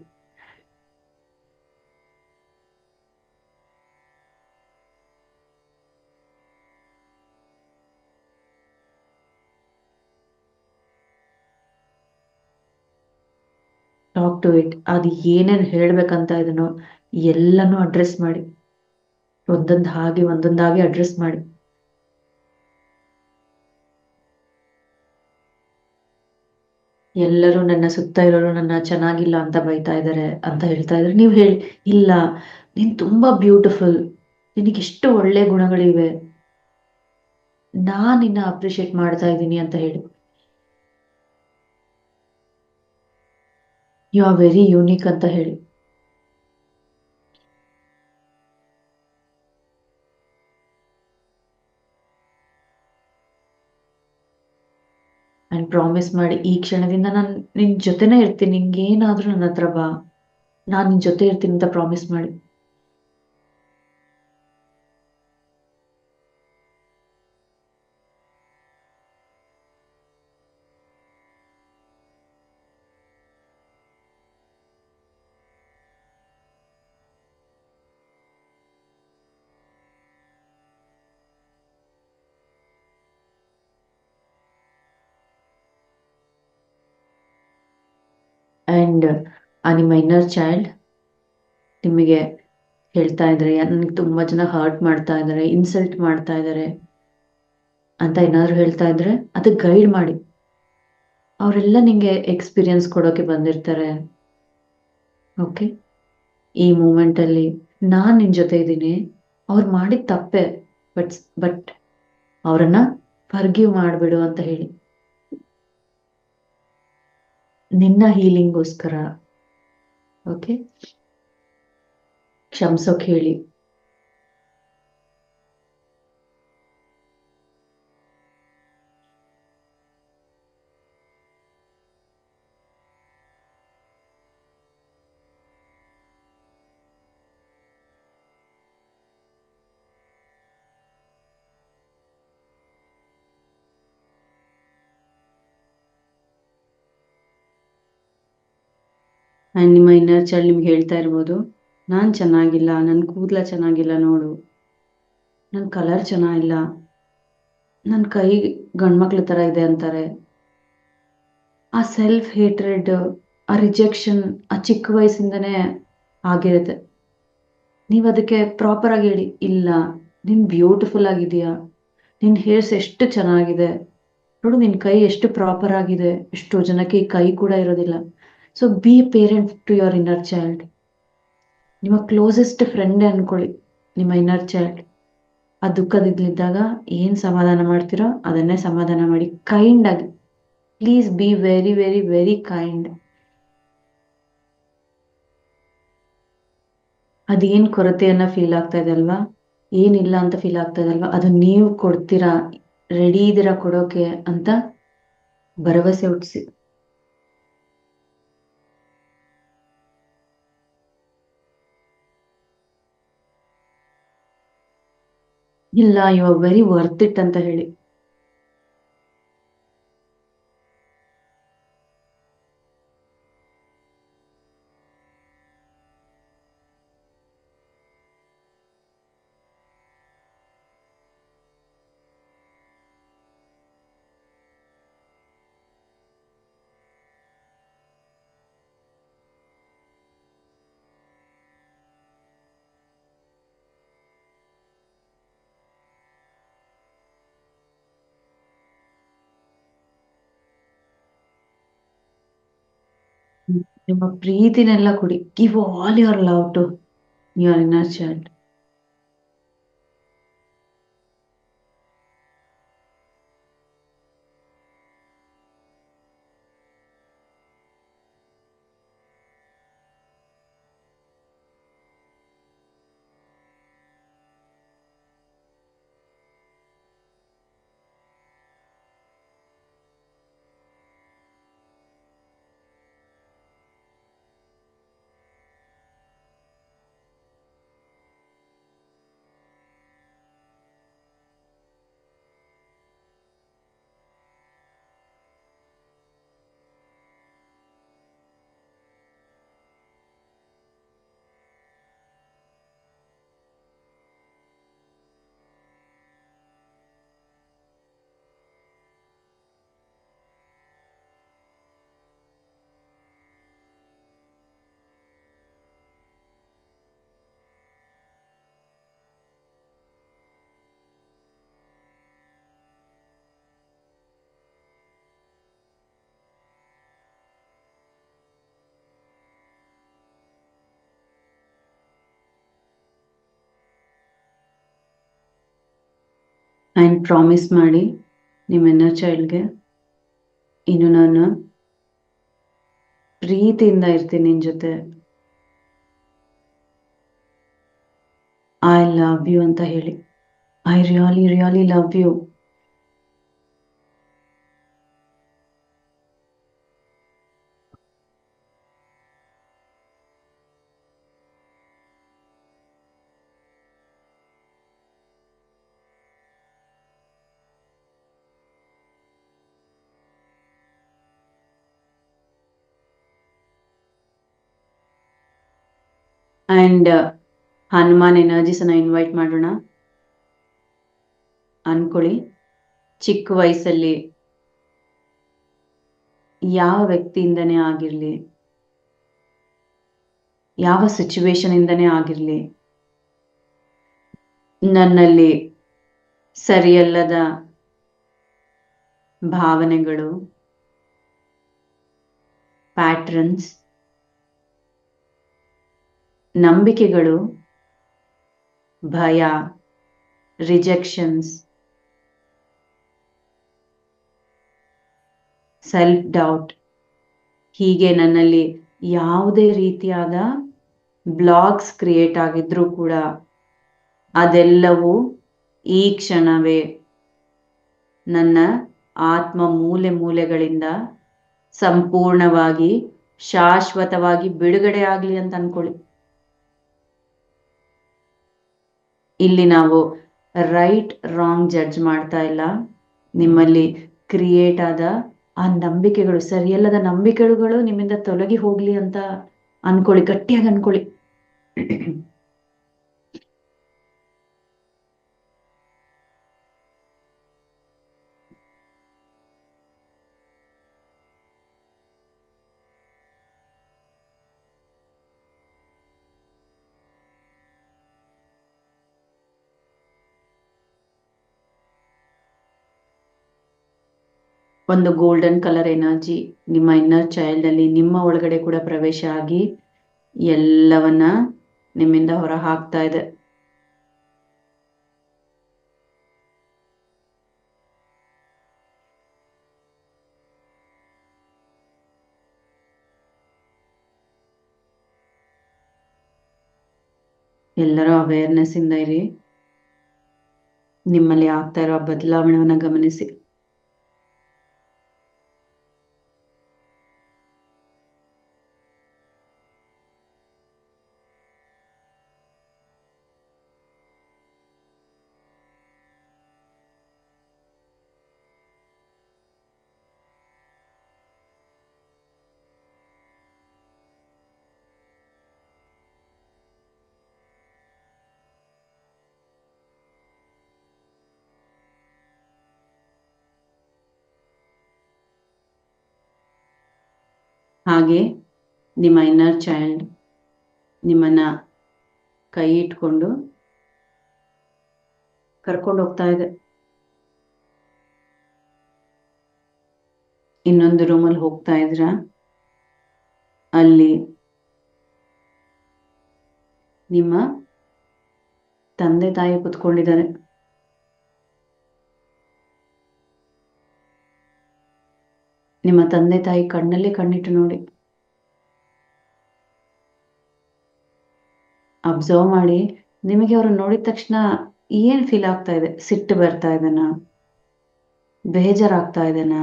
Talk to it. ಅದು ಏನೇನು ಹೇಳ್ಬೇಕಂತ ಇದನ್ನೋ ಎಲ್ಲನೂ ಅಡ್ರೆಸ್ ಮಾಡಿ, ಒಂದೊಂದಾಗಿ ಅಡ್ರೆಸ್ ಮಾಡಿ. ಎಲ್ಲರೂ ನನ್ನ ಸುತ್ತ ಇರೋರು ನನ್ನ ಚೆನ್ನಾಗಿಲ್ಲ ಅಂತ ಬೈತಾ ಇದ್ದಾರೆ ಅಂತ ಹೇಳ್ತಾ ಇದ್ರೆ ನೀವು ಹೇಳಿ, ಇಲ್ಲ ನೀನ್ ತುಂಬಾ ಬ್ಯೂಟಿಫುಲ್, ನಿನಗೆಷ್ಟು ಒಳ್ಳೆ ಗುಣಗಳಿವೆ, ನಾನ್ ನಿನ್ನ ಅಪ್ರಿಶಿಯೇಟ್ ಮಾಡ್ತಾ ಇದ್ದೀನಿ ಅಂತ ಹೇಳಿ. ಯು ಆರ್ ವೆರಿ ಯೂನಿಕ್ ಅಂತ ಹೇಳಿ. ಅಂಡ್ ಪ್ರಾಮಿಸ್ ಮಾಡಿ, ಈ ಕ್ಷಣದಿಂದ ನಾನು ನಿನ್ ಜೊತೆನೇ ಇರ್ತೀನಿ, ನಿಂಗೆ ಏನಾದ್ರೂ ನನ್ನ ಹತ್ರ ಬಾ, ನಾನ್ ನಿನ್ ಜೊತೆ ಇರ್ತೀನಿ ಅಂತ ಪ್ರಾಮಿಸ್ ಮಾಡಿ. ಅಂಡ್ ಆ ನಿಮ್ಮ ಇನ್ನರ್ ಚೈಲ್ಡ್ ನಿಮಗೆ ಹೇಳ್ತಾ ಇದ್ರೆ, ನನಗೆ ತುಂಬಾ ಜನ ಹರ್ಟ್ ಮಾಡ್ತಾ ಇದ್ದಾರೆ, ಇನ್ಸಲ್ಟ್ ಮಾಡ್ತಾ ಇದ್ದಾರೆ ಅಂತ ಏನಾದ್ರು ಹೇಳ್ತಾ ಇದ್ರೆ ಅದಕ್ಕೆ ಗೈಡ್ ಮಾಡಿ. ಅವರೆಲ್ಲ ನಿಂಗೆ ಎಕ್ಸ್ಪೀರಿಯನ್ಸ್ ಕೊಡೋಕೆ ಬಂದಿರ್ತಾರೆ. ಓಕೆ, ಈ ಮೂಮೆಂಟ್ ಅಲ್ಲಿ ನಾನ್ ನಿನ್ ಜೊತೆ ಇದ್ದೀನಿ, ಅವ್ರು ಮಾಡಿದ ತಪ್ಪೆ, ಬಟ್ ಬಟ್ ಅವರನ್ನ ಫರ್ಗಿವ್ ಮಾಡ್ಬಿಡು ಅಂತ ಹೇಳಿ, ನಿನ್ನ ಹೀಲಿಂಗ್ಗೋಸ್ಕರ. ಓಕೆ, ಕ್ಷಮ್ಸೋಕ್ ಹೇಳಿ. ಅಂಡ್ ನಿಮ್ಮ ಇನ್ನರ್ ಚೈಲ್ಡ್ ನಿಮ್ಗೆ ಹೇಳ್ತಾ ಇರ್ಬೋದು, ನಾನ್ ಚೆನ್ನಾಗಿಲ್ಲ, ನನ್ ಕೂದ್ಲ ಚೆನ್ನಾಗಿಲ್ಲ ನೋಡು, ನನ್ ಕಲರ್ ಚೆನ್ನಾಗಿಲ್ಲ, ನನ್ ಕೈ ಗಂಡ್ಮಕ್ಳ ತರ ಇದೆ ಅಂತಾರೆ. ಆ ಸೆಲ್ಫ್ ಹೇಟ್ರೆಡ್, ಆ ರಿಜೆಕ್ಷನ್ ಆ ಚಿಕ್ಕ ವಯಸ್ಸಿಂದನೇ ಆಗಿರುತ್ತೆ. ನೀವು ಅದಕ್ಕೆ ಪ್ರಾಪರ್ ಆಗಿ ಹೇಳಿ, ಇಲ್ಲ ನೀನ್ ಬ್ಯೂಟಿಫುಲ್ ಆಗಿದೀಯಾ, ನಿನ್ ಹೇರ್ಸ್ ಎಷ್ಟು ಚೆನ್ನಾಗಿದೆ, ನೋಡು ನಿನ್ ಕೈ ಎಷ್ಟು ಪ್ರಾಪರ್ ಆಗಿದೆ, ಎಷ್ಟೋ ಜನಕ್ಕೆ ಈ ಕೈ ಕೂಡ ಇರೋದಿಲ್ಲ. So be parent to your inner child. ನಿಮ್ಮ ಕ್ಲೋಸೆಸ್ಟ್ ಫ್ರೆಂಡ್ ಅನ್ಕೊಳ್ಳಿ ನಿಮ್ಮ ಇನ್ನರ್ ಚೈಲ್ಡ್. ಆ ದುಃಖದಿದ್ದಾಗ ಏನ್ ಸಮಾಧಾನ ಮಾಡ್ತೀರೋ ಅದನ್ನೇ ಸಮಾಧಾನ ಮಾಡಿ, ಕೈಂಡ್ ಆಗಿ. Please be very very very kind. ಅದೇನ್ ಕೊರತೆಯನ್ನ ಫೀಲ್ ಆಗ್ತಾ ಇದೆ ಅಲ್ವಾ, ಏನಿಲ್ಲ ಅಂತ ಫೀಲ್ ಆಗ್ತಾ ಇದೆ ಅಲ್ವಾ, ಅದು ನೀವು ಕೊಡ್ತೀರಾ, ರೆಡಿ ಇದೀರಾ ಕೊಡೋಕೆ ಅಂತ ಭರವಸೆ ಹುಟ್ಟಿಸಿ. ಇಲ್ಲ, you are very worth it ಅಂತ ಹೇಳಿ. ನಿಮ್ಮ ಪ್ರೀತಿನೆಲ್ಲ ಕೊಡಿ, give all your love to your inner child. And promise ಮಾಡಿ ನಿಮ್ಮ ಇನ್ನರ್ ಚೈಲ್ಡ್ಗೆ, ಇನ್ನು ನಾನು ಪ್ರೀತಿಯಿಂದ ಇರ್ತೀನಿ ನಿನ್ನ ಜೊತೆ, ಐ ಲವ್ ಯು ಅಂತ ಹೇಳಿ. I really really love you. And Hanuman ಎನರ್ಜೀಸನ್ನ ಇನ್ವೈಟ್ ಮಾಡೋಣ. ಅನ್ಕೊಳ್ಳಿ, ಚಿಕ್ಕ ವಯಸ್ಸಲ್ಲಿ ಯಾವ ವ್ಯಕ್ತಿಯಿಂದನೇ ಆಗಿರಲಿ, ಯಾವ ಸಿಚುವೇಶನ್ ಇಂದನೇ ಆಗಿರಲಿ, ನನ್ನಲ್ಲಿ ಸರಿಯಲ್ಲದ ಭಾವನೆಗಳು, ಪ್ಯಾಟ್ರನ್ಸ್, ನಂಬಿಕೆಗಳು, ಭಯ, ರಿಜೆಕ್ಷನ್ಸ್, ಸೆಲ್ಫ್ ಡೌಟ್, ಹೀಗೆ ನನ್ನಲ್ಲಿ ಯಾವುದೇ ರೀತಿಯಾದ ಬ್ಲಾಕ್ಸ್ ಕ್ರಿಯೇಟ್ ಆಗಿದ್ರೂ ಕೂಡ ಅದೆಲ್ಲವೂ ಈ ಕ್ಷಣವೇ ನನ್ನ ಆತ್ಮ ಮೂಲೆ ಮೂಲೆಗಳಿಂದ ಸಂಪೂರ್ಣವಾಗಿ ಶಾಶ್ವತವಾಗಿ ಬಿಡುಗಡೆ ಆಗಲಿ ಅಂತ ಅನ್ಕೊಳ್ಳಿ. ಇಲ್ಲಿ ನಾವು ರೈಟ್ ರಾಂಗ್ ಜಡ್ಜ್ ಮಾಡ್ತಾ ಇಲ್ಲ. ನಿಮ್ಮಲ್ಲಿ ಕ್ರಿಯೇಟ್ ಆದ ಆ ನಂಬಿಕೆಗಳು, ಸರಿಯಲ್ಲದ ನಂಬಿಕೆಗಳು ನಿಮ್ಮಿಂದ ತೊಲಗಿ ಹೋಗ್ಲಿ ಅಂತ ಅನ್ಕೊಳ್ಳಿ, ಗಟ್ಟಿಯಾಗಿ ಅನ್ಕೊಳ್ಳಿ. ಒಂದು ಗೋಲ್ಡನ್ ಕಲರ್ ಎನರ್ಜಿ ನಿಮ್ಮ ಇನ್ನರ್ ಚೈಲ್ಡ್ ಅಲ್ಲಿ, ನಿಮ್ಮ ಒಳಗಡೆ ಕೂಡ ಪ್ರವೇಶ ಆಗಿ ಎಲ್ಲವನ್ನ ನಿಮ್ಮಿಂದ ಹೊರ ಹಾಕ್ತಾ ಇದೆ. ಎಲ್ಲರೂ ಅವೇರ್ನೆಸ್ ಇಂದ ಇರಿ. ನಿಮ್ಮಲ್ಲಿ ಆಗ್ತಾ ಇರೋ ಬದಲಾವಣೆಯನ್ನ ಗಮನಿಸಿ. ಹಾಗೆ ನಿಮ್ಮ ಇನ್ನರ್ ಚೈಲ್ಡ್ ನಿಮ್ಮನ್ನ ಕೈ ಇಟ್ಕೊಂಡು ಕರ್ಕೊಂಡು ಹೋಗ್ತಾ ಇದೆ. ಇನ್ನೊಂದು ರೂಮಲ್ಲಿ ಹೋಗ್ತಾ ಇದ್ರ, ಅಲ್ಲಿ ನಿಮ್ಮ ತಂದೆ ತಾಯಿ ಕುತ್ಕೊಂಡಿದ್ದಾರೆ. ನಿಮ್ಮ ತಂದೆ ತಾಯಿ ಕಣ್ಣಲ್ಲಿ ಕಣ್ಣಿಟ್ಟು ನೋಡಿ, ಅಬ್ಸರ್ವ್ ಮಾಡಿ. ನಿಮಗೆ ಅವ್ರನ್ನ ನೋಡಿದ ತಕ್ಷಣ ಏನ್ ಫೀಲ್ ಆಗ್ತಾ ಇದೆ? ಸಿಟ್ಟು ಬರ್ತಾ ಇದೆನಾ? ಬೇಜಾರಾಗ್ತಾ ಇದೆನಾ?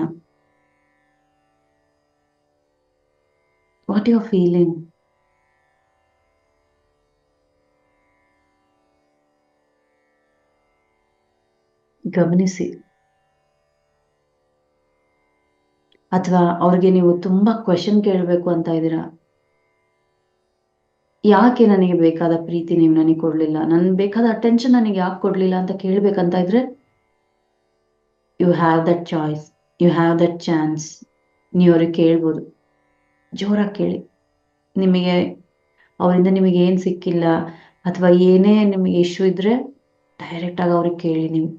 What you are feeling? ಗಮನಿಸಿ. ಅಥವಾ ಅವ್ರಿಗೆ ನೀವು ತುಂಬಾ ಕ್ವೆಶನ್ ಕೇಳಬೇಕು ಅಂತ ಇದ್ದೀರಾ. ಯಾಕೆ ನನಗೆ ಬೇಕಾದ ಪ್ರೀತಿ ನೀವು ನನಗೆ ಕೊಡ್ಲಿಲ್ಲ, ನನ್ಗೆ ಬೇಕಾದ ಅಟೆನ್ಷನ್ ನನಗೆ ಯಾಕೆ ಕೊಡ್ಲಿಲ್ಲ ಅಂತ ಕೇಳ್ಬೇಕಂತ ಇದ್ರೆ, you have that choice, you have that chance. ನೀವು ಅವ್ರಿಗೆ ಕೇಳ್ಬೋದು, ಜೋರಾಗಿ ಕೇಳಿ. ನಿಮಗೆ ಅವರಿಂದ ನಿಮಗೆ ಏನು ಸಿಕ್ಕಿಲ್ಲ ಅಥವಾ ಏನೇ ನಿಮಗೆ ಇಶ್ಯೂ ಇದ್ರೆ ಡೈರೆಕ್ಟ್ ಆಗಿ ಅವ್ರಿಗೆ ಕೇಳಿ. ನೀವು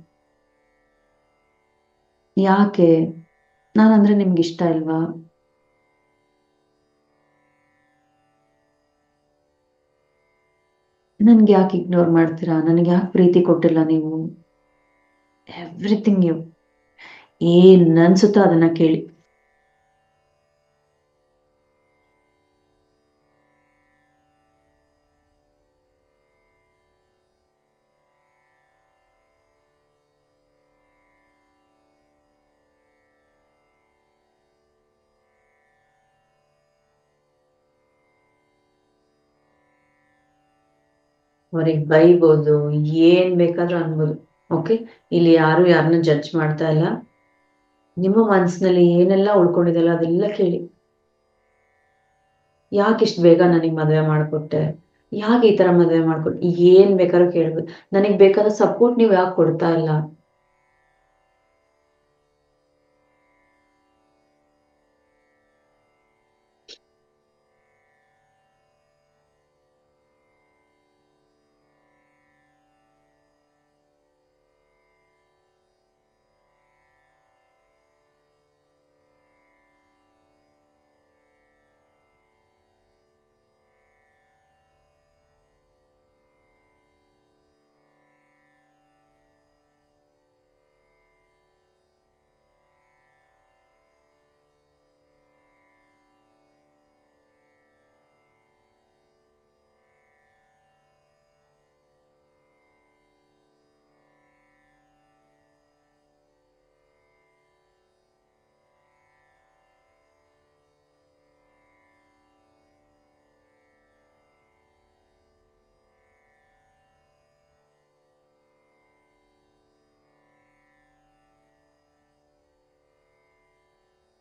ಯಾಕೆ, ನಾನಂದ್ರೆ ನಿಮ್ಗೆ ಇಷ್ಟ ಇಲ್ವಾ? ನನ್ಗೆ ಯಾಕೆ ಇಗ್ನೋರ್ ಮಾಡ್ತೀರಾ? ನನಗೆ ಯಾಕೆ ಪ್ರೀತಿ ಕೊಟ್ಟಿಲ್ಲ ನೀವು? Everything you. ಏನ್ ಅನ್ಸುತ್ತೋ ಅದನ್ನ ಕೇಳಿ. ಅವ್ರಿಗೆ ಬೈಬೋದು, ಏನ್ ಬೇಕಾದ್ರೂ ಅನ್ಬೋದು. ಓಕೆ, ಇಲ್ಲಿ ಯಾರು ಯಾರನ್ನ ಜಡ್ಜ್ ಮಾಡ್ತಾ ಇಲ್ಲ. ನಿಮ್ಮ ಮನಸ್ಸಿನಲ್ಲಿ ಏನೆಲ್ಲ ಉಳ್ಕೊಂಡಿದೆಯಲ್ಲ ಅದೆಲ್ಲ ಕೇಳಿ. ಯಾಕೆ ಇಷ್ಟು ಬೇಗ ನನಗೆ ಮದುವೆ ಮಾಡ್ಕೊಟ್ಟೆ, ಯಾಕೆ ಈ ತರ ಮದುವೆ ಮಾಡ್ಕೊಟ್ಟೆ, ಏನ್ ಬೇಕಾದ್ರೂ ಕೇಳ್ಬೋದು. ನನಗ್ ಬೇಕಾದ ಸಪೋರ್ಟ್ ನೀವು ಯಾಕೆ ಕೊಡ್ತಾ ಇಲ್ಲ.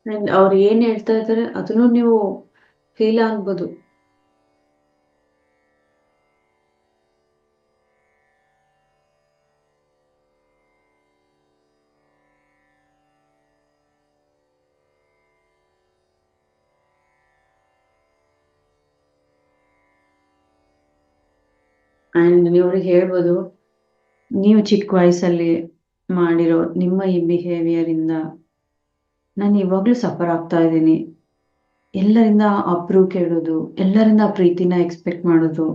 ಅಂಡ್ ಅವ್ರು ಏನ್ ಹೇಳ್ತಾ ಇದಾರೆ ಅದನ್ನು ನೀವು ಫೀಲ್ ಆಗ್ಬೋದು. ಅಂಡ್ ನೀವು ಅವ್ರಿಗೆ ಹೇಳ್ಬೋದು, ನೀವು ಚಿಕ್ಕ ವಯಸ್ಸಲ್ಲಿ ಮಾಡಿರೋ ನಿಮ್ಮ ಈ ಬಿಹೇವಿಯರ್ ಇಂದ ನಾನು ಇವಾಗ್ಲೂ ಸಫರ್ ಆಗ್ತಾ ಇದ್ದೀನಿ. ಎಲ್ಲರಿಂದ ಅಪ್ರೂವ್ ಕೇಳೋದು, ಎಲ್ಲರಿಂದ ಪ್ರೀತಿನ ಎಕ್ಸ್ಪೆಕ್ಟ್ ಮಾಡೋದು.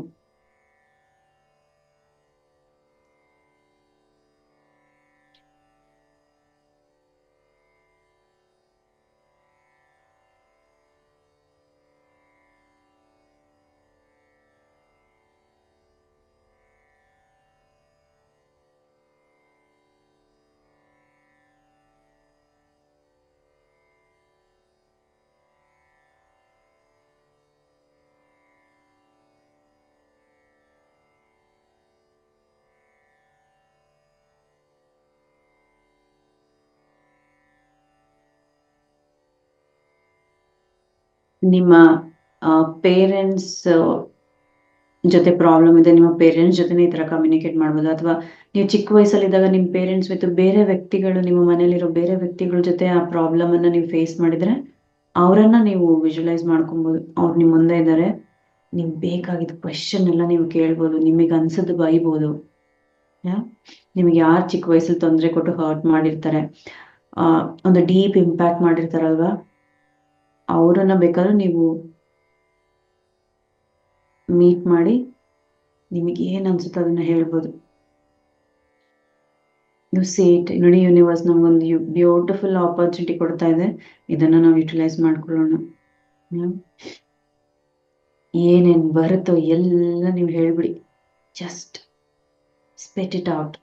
ನಿಮ್ಮ ಪೇರೆಂಟ್ಸ್ ಜೊತೆ ಪ್ರಾಬ್ಲಮ್ ಇದೆ, ನಿಮ್ಮ ಪೇರೆಂಟ್ಸ್ ಜೊತೆನೇ ಈ ತರ ಕಮ್ಯುನಿಕೇಟ್ ಮಾಡ್ಬೋದು. ಅಥವಾ ನೀವು ಚಿಕ್ಕ ವಯಸ್ಸಲ್ಲಿದ್ದಾಗ ನಿಮ್ಮ ಪೇರೆಂಟ್ಸ್ ಮತ್ತು ಬೇರೆ ವ್ಯಕ್ತಿಗಳು, ನಿಮ್ಮ ಮನೇಲಿರೋ ಬೇರೆ ವ್ಯಕ್ತಿಗಳ ಜೊತೆ ಆ ಪ್ರಾಬ್ಲಮ್ ಅನ್ನ ನೀವು ಫೇಸ್ ಮಾಡಿದ್ರೆ ಅವರನ್ನ ನೀವು ವಿಜುವಲೈಸ್ ಮಾಡ್ಕೊಬೋದು. ಅವ್ರು ನಿಮ್ಮ ಮುಂದೆ ಇದ್ದಾರೆ, ನೀವು ಬೇಕಾಗಿದ್ದ ಕ್ವೆಶನ್ ಎಲ್ಲ ನೀವು ಕೇಳ್ಬೋದು, ನಿಮಗೆ ಅನ್ಸದ್ದು ಬೈಬೋದು. ನಿಮ್ಗೆ ಯಾರು ಚಿಕ್ಕ ವಯಸ್ಸಲ್ಲಿ ತೊಂದರೆ ಕೊಟ್ಟು ಹರ್ಟ್ ಮಾಡಿರ್ತಾರೆ, ಒಂದು ಡೀಪ್ ಇಂಪ್ಯಾಕ್ಟ್ ಮಾಡಿರ್ತಾರಲ್ವಾ, ಅವರನ್ನ ಬೇಕಾದ್ರೂ ನೀವು ಮೀಟ್ ಮಾಡಿ ನಿಮಗೆ ಏನ್ ಅನ್ಸುತ್ತೋ ಅದನ್ನ ಹೇಳ್ಬೋದು. ನೀವು ಸೇಟ್ ನೋಡಿ, ಯೂನಿವರ್ಸ್ ನಮ್ಗೊಂದು ಬ್ಯೂಟಿಫುಲ್ ಆಪರ್ಚುನಿಟಿ ಕೊಡ್ತಾ ಇದೆ, ಇದನ್ನ ನಾವು ಯುಟಿಲೈಸ್ ಮಾಡ್ಕೊಳ್ಳೋಣ. ಏನೇನ್ ಬರುತ್ತೋ ಎಲ್ಲ ನೀವು ಹೇಳ್ಬಿಡಿ, just spot it out.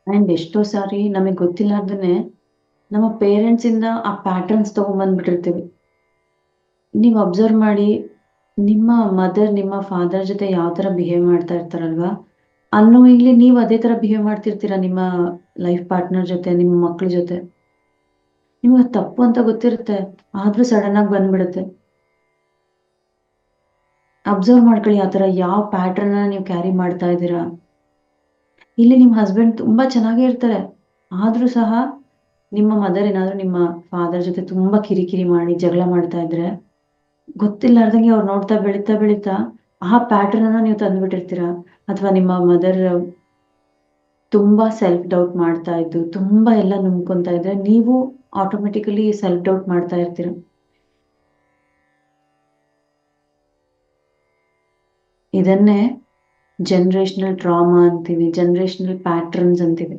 And ಎಷ್ಟೋ ಸಾರಿ ನಮಗೆ ಗೊತ್ತಿಲ್ಲಾರ್ದೇನೆ ನಮ್ಮ ಪೇರೆಂಟ್ಸ್ ಇಂದ ಆ ಪ್ಯಾಟರ್ನ್ಸ್ ತಗೊಂಡ್ಬಂದ್ಬಿಟ್ಟಿರ್ತೀವಿ. ನೀವು ಅಬ್ಸರ್ವ್ ಮಾಡಿ, ನಿಮ್ಮ ಮದರ್ ನಿಮ್ಮ ಫಾದರ್ ಜೊತೆ ಯಾವ ತರ ಬಿಹೇವ್ ಮಾಡ್ತಾ ಇರ್ತಾರಲ್ವಾ, ಅನ್ನೋಯಿಂಗ್ಲಿ ನೀವು ಅದೇ ತರ ಬಿಹೇವ್ ಮಾಡ್ತಿರ್ತೀರಾ ನಿಮ್ಮ ಲೈಫ್ ಪಾರ್ಟ್ನರ್ ಜೊತೆ, ನಿಮ್ಮ ಮಕ್ಳ ಜೊತೆ. ನಿಮ್ಗೆ ಅದು ತಪ್ಪು ಅಂತ ಗೊತ್ತಿರುತ್ತೆ, ಆದ್ರೂ ಸಡನ್ ಆಗಿ ಬಂದ್ಬಿಡುತ್ತೆ. ಅಬ್ಸರ್ವ್ ಮಾಡ್ಕೊಳ್ಳಿ, ಆ ಥರ ಯಾವ ಪ್ಯಾಟರ್ನ್ ನೀವು ಕ್ಯಾರಿ ಮಾಡ್ತಾ ಇದ್ದೀರಾ. ಇಲ್ಲಿ ನಿಮ್ಮ ಹಸ್ಬೆಂಡ್ ತುಂಬಾ ಚೆನ್ನಾಗೇ ಇರ್ತಾರೆ, ಆದ್ರೂ ಸಹ ನಿಮ್ಮ ಮದರ್ ಏನಾದ್ರು ನಿಮ್ಮ ಫಾದರ್ ಜೊತೆ ತುಂಬಾ ಕಿರಿಕಿರಿ ಮಾಡಿ ಜಗಳ ಮಾಡ್ತಾ ಇದ್ರೆ, ಗೊತ್ತಿಲ್ಲಾರ್ದಂಗೆ ಅವ್ರು ನೋಡ್ತಾ ಬೆಳೀತಾ ಬೆಳೀತಾ ಆ ಪ್ಯಾಟರ್ನ್ ಅನ್ನ ನೀವು ತಂದ್ಬಿಟ್ಟಿರ್ತೀರಾ. ಅಥವಾ ನಿಮ್ಮ ಮದರ್ ತುಂಬಾ ಸೆಲ್ಫ್ ಡೌಟ್ ಮಾಡ್ತಾ ಇದ್ದು ತುಂಬಾ ಎಲ್ಲ ನುಂಗ್ಕೊಂತಾ ಇದ್ರೆ, ನೀವು ಆಟೋಮೆಟಿಕಲಿ ಸೆಲ್ಫ್ ಡೌಟ್ ಮಾಡ್ತಾ ಇರ್ತೀರ. ಇದನ್ನೇ ಜನರೇಷನಲ್ ಟ್ರಾಮಾ ಅಂತೀವಿ, ಜನರೇಷನಲ್ ಪ್ಯಾಟರ್ನ್ಸ್ ಅಂತೀವಿ.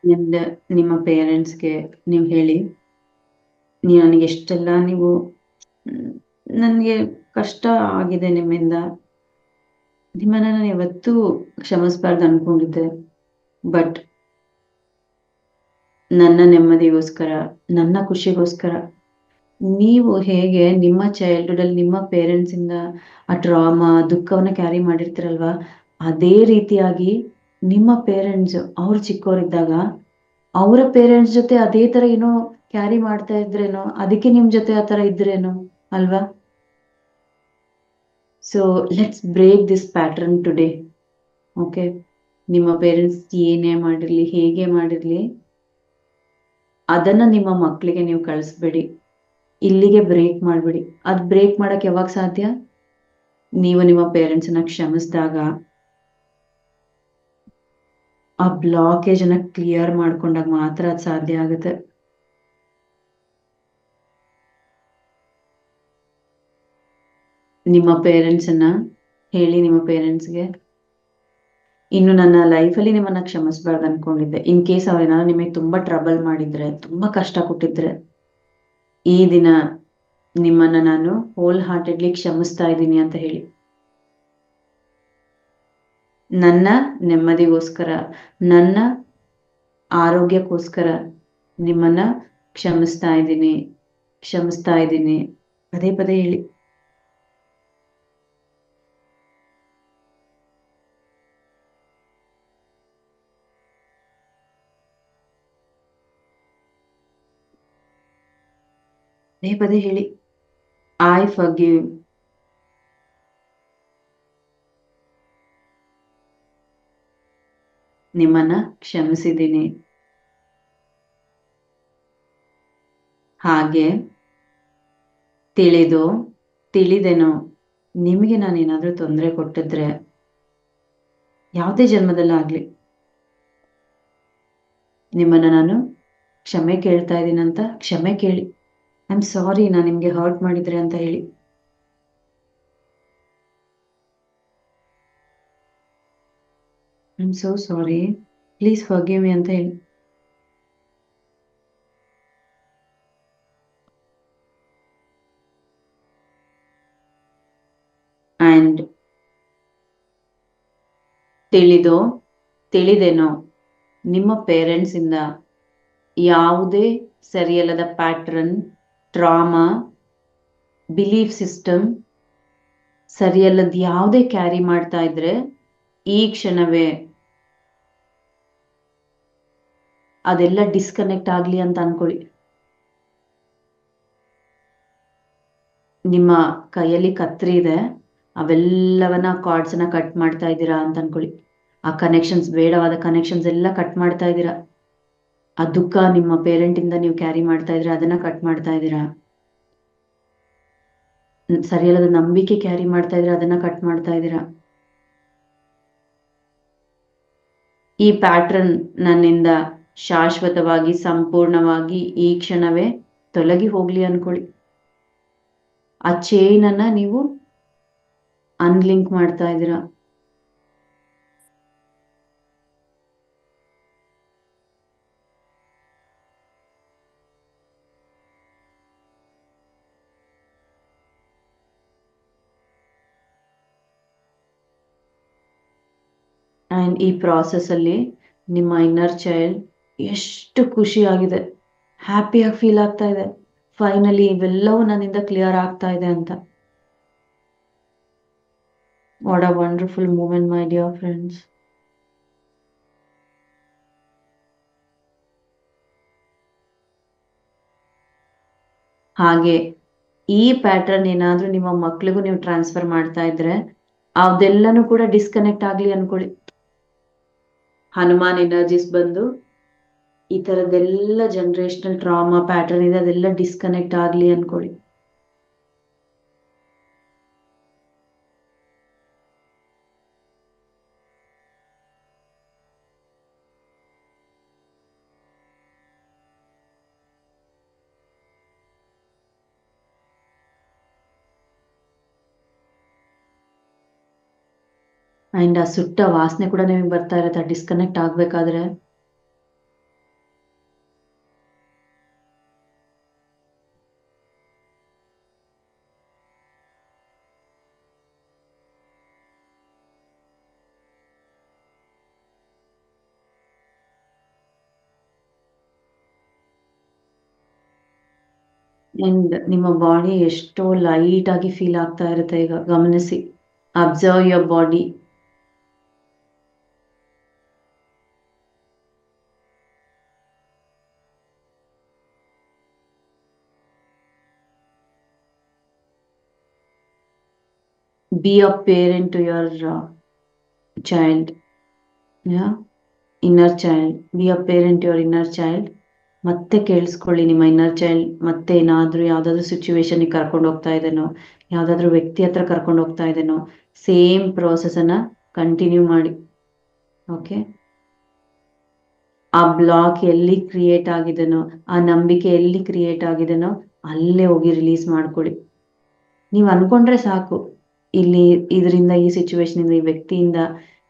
ನಿಮ್ದ ನಿಮ್ಮ ಪೇರೆಂಟ್ಸ್ಗೆ ನೀವು ಹೇಳಿ, ನನಗೆ ಎಷ್ಟೆಲ್ಲ ನೀವು ನನಗೆ ಕಷ್ಟ ಆಗಿದೆ ನಿಮ್ಮಿಂದ, ನಿಮ್ಮನ್ನ ನಾನು ಯಾವತ್ತೂ ಕ್ಷಮಿಸಬಾರ್ದು ಅನ್ಕೊಂಡಿದ್ದೆ. ಬಟ್ ನನ್ನ ನೆಮ್ಮದಿಗೋಸ್ಕರ, ನನ್ನ ಖುಷಿಗೋಸ್ಕರ ನೀವು ಹೇಗೆ ನಿಮ್ಮ ಚೈಲ್ಡ್ಹುಡ್ ಅಲ್ಲಿ ನಿಮ್ಮ ಪೇರೆಂಟ್ಸ್ ಇಂದ ಆ ಟ್ರಾಮಾ ದುಃಖವನ್ನ ಕ್ಯಾರಿ ಮಾಡಿರ್ತೀರಲ್ವಾ, ಅದೇ ರೀತಿಯಾಗಿ ನಿಮ್ಮ ಪೇರೆಂಟ್ಸ್ ಅವ್ರು ಚಿಕ್ಕವರಿದ್ದಾಗ ಅವರ ಪೇರೆಂಟ್ಸ್ ಜೊತೆ ಅದೇ ತರ ಏನೋ ಕ್ಯಾರಿ ಮಾಡ್ತಾ ಇದ್ರೇನೋ, ಅದಕ್ಕೆ ನಿಮ್ ಜೊತೆ ಆ ತರ ಇದ್ರೇನೋ ಅಲ್ವಾ. So let's break this pattern today. Okay, ನಿಮ್ಮ ಪೇರೆಂಟ್ಸ್ ಏನೇ ಮಾಡಿರ್ಲಿ ಹೇಗೆ ಮಾಡಿರ್ಲಿ ಅದನ್ನ ನಿಮ್ಮ ಮಕ್ಕಳಿಗೆ ನೀವು ಕಳಿಸ್ಬೇಡಿ, ಇಲ್ಲಿಗೆ ಬ್ರೇಕ್ ಮಾಡ್ಬಿಡಿ. ಅದ್ ಬ್ರೇಕ್ ಮಾಡಕ್ ಯಾವಾಗ ಸಾಧ್ಯ? ನೀವು ನಿಮ್ಮ ಪೇರೆಂಟ್ಸ್ ಅನ್ನ ಕ್ಷಮಿಸಿದಾಗ, ಆ ಬ್ಲಾಕೇಜ್ ಅನ್ನ ಕ್ಲಿಯರ್ ಮಾಡ್ಕೊಂಡಾಗ ಮಾತ್ರ ಅದು ಸಾಧ್ಯ ಆಗುತ್ತೆ. ನಿಮ್ಮ ಪೇರೆಂಟ್ಸ್ ಅನ್ನ ಹೇಳಿ, ನಿಮ್ಮ ಪೇರೆಂಟ್ಸ್ಗೆ ಇನ್ನು ನನ್ನ ಲೈಫಲ್ಲಿ ನಿಮ್ಮನ್ನ ಕ್ಷಮಿಸ್ಬಾರ್ದು ಅನ್ಕೊಂಡಿದ್ದೆ. ಇನ್ ಕೇಸ್ ಅವ್ರೇನಾದ್ರು ನಿಮಗೆ ತುಂಬಾ ಟ್ರಬಲ್ ಮಾಡಿದ್ರೆ, ತುಂಬಾ ಕಷ್ಟ ಕೊಟ್ಟಿದ್ರೆ, ಈ ದಿನ ನಿಮ್ಮನ್ನ ನಾನು ಹೋಲ್ ಹಾರ್ಟೆಡ್ಲಿ ಕ್ಷಮಿಸ್ತಾ ಇದ್ದೀನಿ ಅಂತ ಹೇಳಿ. ನನ್ನ ನೆಮ್ಮದಿಗೋಸ್ಕರ, ನನ್ನ ಆರೋಗ್ಯಕ್ಕೋಸ್ಕರ ನಿಮ್ಮನ್ನ ಕ್ಷಮಿಸ್ತಾ ಇದ್ದೀನಿ, ಕ್ಷಮಿಸ್ತಾ ಇದ್ದೀನಿ. ಪದೇ ಪದೇ ಹೇಳಿ. ಪದೇ ಪದೇ ಹೇಳಿ, ಐ ಫರ್ಗಿವ್. ನಿಮ್ಮನ್ನ ಕ್ಷಮಿಸಿದ್ದೀನಿ. ಹಾಗೆ ತಿಳಿದೋ ತಿಳಿದೇನೋ ನಿಮಗೆ ನಾನೇನಾದ್ರೂ ತೊಂದರೆ ಕೊಟ್ಟಿದ್ರೆ, ಯಾವುದೇ ಜನ್ಮದಲ್ಲಾಗ್ಲಿ, ನಿಮ್ಮನ್ನ ನಾನು ಕ್ಷಮೆ ಕೇಳ್ತಾ ಇದ್ದೀನಂತ ಕ್ಷಮೆ ಕೇಳಿ. ಐ ಆಮ್ ಸಾರಿ, ನಾನು ನಿಮ್ಗೆ ಹರ್ಟ್ ಮಾಡಿದ್ರೆ ಅಂತ ಹೇಳಿ. I am so sorry, please forgive me ಅಂತ ಹೇಳಿ. ಅಂಡ್ ತಿಳಿದೋ ತಿಳಿದೇನೋ ನಿಮ್ಮ ಪೇರೆಂಟ್ಸ್ ಇಂದ ಯಾವುದೇ ಸರಿಯಲ್ಲದ ಪ್ಯಾಟ್ರನ್, ಟ್ರಾಮಾ, ಬಿಲೀಫ್ ಸಿಸ್ಟಮ್ ಸರಿಯಲ್ಲದ ಯಾವುದೇ ಕ್ಯಾರಿ ಮಾಡ್ತಾ ಇದ್ರೆ, ಈ ಕ್ಷಣವೇ ಅದೆಲ್ಲ ಡಿಸ್ಕನೆಕ್ಟ್ ಆಗ್ಲಿ ಅಂತ ಅನ್ಕೊಳ್ಳಿ. ನಿಮ್ಮ ಕೈಯಲ್ಲಿ ಕತ್ರಿ ಇದೆ, ಅವೆಲ್ಲವನ್ನ ಕಾರ್ಡ್ಸ್ ಅನ್ನ ಕಟ್ ಮಾಡ್ತಾ ಇದ್ದೀರಾ ಅಂತ ಅನ್ಕೊಳ್ಳಿ. ಆ ಕನೆಕ್ಷನ್ಸ್, ಬೇಡವಾದ ಕನೆಕ್ಷನ್ಸ್ ಎಲ್ಲ ಕಟ್ ಮಾಡ್ತಾ ಇದ್ದೀರಾ. ಆ ದುಃಖ ನಿಮ್ಮ ಪೇರೆಂಟ್ ಇಂದ ನೀವು ಕ್ಯಾರಿ ಮಾಡ್ತಾ ಇದ್ರೆ ಅದನ್ನ ಕಟ್ ಮಾಡ್ತಾ ಇದ್ದೀರಾ. ಸರಿಯಲ್ಲದ ನಂಬಿಕೆ ಕ್ಯಾರಿ ಮಾಡ್ತಾ ಇದ್ರೆ ಅದನ್ನ ಕಟ್ ಮಾಡ್ತಾ ಇದ್ದೀರಾ. ಈ ಪ್ಯಾಟ್ರನ್ ನನ್ನಿಂದ ಶಾಶ್ವತವಾಗಿ, ಸಂಪೂರ್ಣವಾಗಿ ಈ ಕ್ಷಣವೇ ತೊಲಗಿ ಹೋಗ್ಲಿ ಅನ್ಕೊಳ್ಳಿ. ಆ ಚೈನ್ ಅನ್ನ ನೀವು ಅನ್ಲಿಂಕ್ ಮಾಡ್ತಾ ಇದ್ದೀರಾ. ಅಂಡ್ ಈ ಪ್ರಾಸೆಸ್ ಅಲ್ಲಿ ನಿಮ್ಮ ಇನ್ನರ್ ಚೈಲ್ಡ್ ಎಷ್ಟು ಖುಷಿಯಾಗಿದೆ, ಹ್ಯಾಪಿಯಾಗಿ ಫೀಲ್ ಆಗ್ತಾ ಇದೆ, ಫೈನಲಿ ಇವೆಲ್ಲವೂ ನನ್ನಿಂದ ಕ್ಲಿಯರ್ ಆಗ್ತಾ ಇದೆ ಅಂತ. What a wonderful moment my dear friends. ಹಾಗೆ ಈ ಪ್ಯಾಟರ್ನ್ ಏನಾದ್ರೂ ನಿಮ್ಮ ಮಕ್ಳಿಗೂ ನೀವು ಟ್ರಾನ್ಸ್ಫರ್ ಮಾಡ್ತಾ ಇದ್ರೆ ಅದೆಲ್ಲನೂ ಕೂಡ ಡಿಸ್ಕನೆಕ್ಟ್ ಆಗ್ಲಿ ಅನ್ಕೊಳ್ಳಿ. ಹನುಮಾನ್ ಎನರ್ಜೀಸ್ ಬಂದು ಈ ತರದೆಲ್ಲ ಜನರೇಷನಲ್ ಟ್ರಾಮಾ ಪ್ಯಾಟರ್ನ್ ಇದೆ ಅದೆಲ್ಲ ಡಿಸ್ಕನೆಕ್ಟ್ ಆಗ್ಲಿ ಅನ್ಕೊಳ್ಳಿ. ಅಂಡ್ ಆ ಸುಟ್ಟ ವಾಸನೆ ಕೂಡ ನಿಮಗೆ ಬರ್ತಾ ಇರುತ್ತೆ ಡಿಸ್ಕನೆಕ್ಟ್ ಆಗ್ಬೇಕಾದ್ರೆ. ಅಂಡ್ ನಿಮ್ಮ ಬಾಡಿ ಎಷ್ಟೋ ಲೈಟ್ ಆಗಿ ಫೀಲ್ ಆಗ್ತಾ ಇರುತ್ತೆ ಈಗ ಗಮನಿಸಿ. Observe your body. Be a parent to your child. Yeah, inner child. Be a parent to your inner child. ಮತ್ತೆ ಕೇಳಿಸ್ಕೊಳ್ಳಿ ನಿಮ್ಮ ಇನ್ನರ್ ಚೈಲ್ಡ್ ಮತ್ತೆ ಏನಾದ್ರೂ ಯಾವ್ದಾದ್ರು ಸಿಚುವೇಶನ್ ಕರ್ಕೊಂಡು ಹೋಗ್ತಾ ಇದೇನೋ, ಯಾವ್ದಾದ್ರು ವ್ಯಕ್ತಿ ಹತ್ರ ಕರ್ಕೊಂಡು ಹೋಗ್ತಾ ಇದೇನೋ, ಸೇಮ್ ಪ್ರೋಸೆಸ್ ಅನ್ನ ಕಂಟಿನ್ಯೂ ಮಾಡಿ. ಓಕೆ, ಆ ಬ್ಲಾಕ್ ಎಲ್ಲಿ ಕ್ರಿಯೇಟ್ ಆಗಿದೆನೋ, ಆ ನಂಬಿಕೆ ಎಲ್ಲಿ ಕ್ರಿಯೇಟ್ ಆಗಿದೆನೋ ಅಲ್ಲೇ ಹೋಗಿ ರಿಲೀಸ್ ಮಾಡ್ಕೊಳ್ಳಿ. ನೀವು ಅನ್ಕೊಂಡ್ರೆ ಸಾಕು, ಇಲ್ಲಿ ಇದರಿಂದ ಈ ಸಿಚುವೇಶನ್ ಇಂದ ಈ ವ್ಯಕ್ತಿಯಿಂದ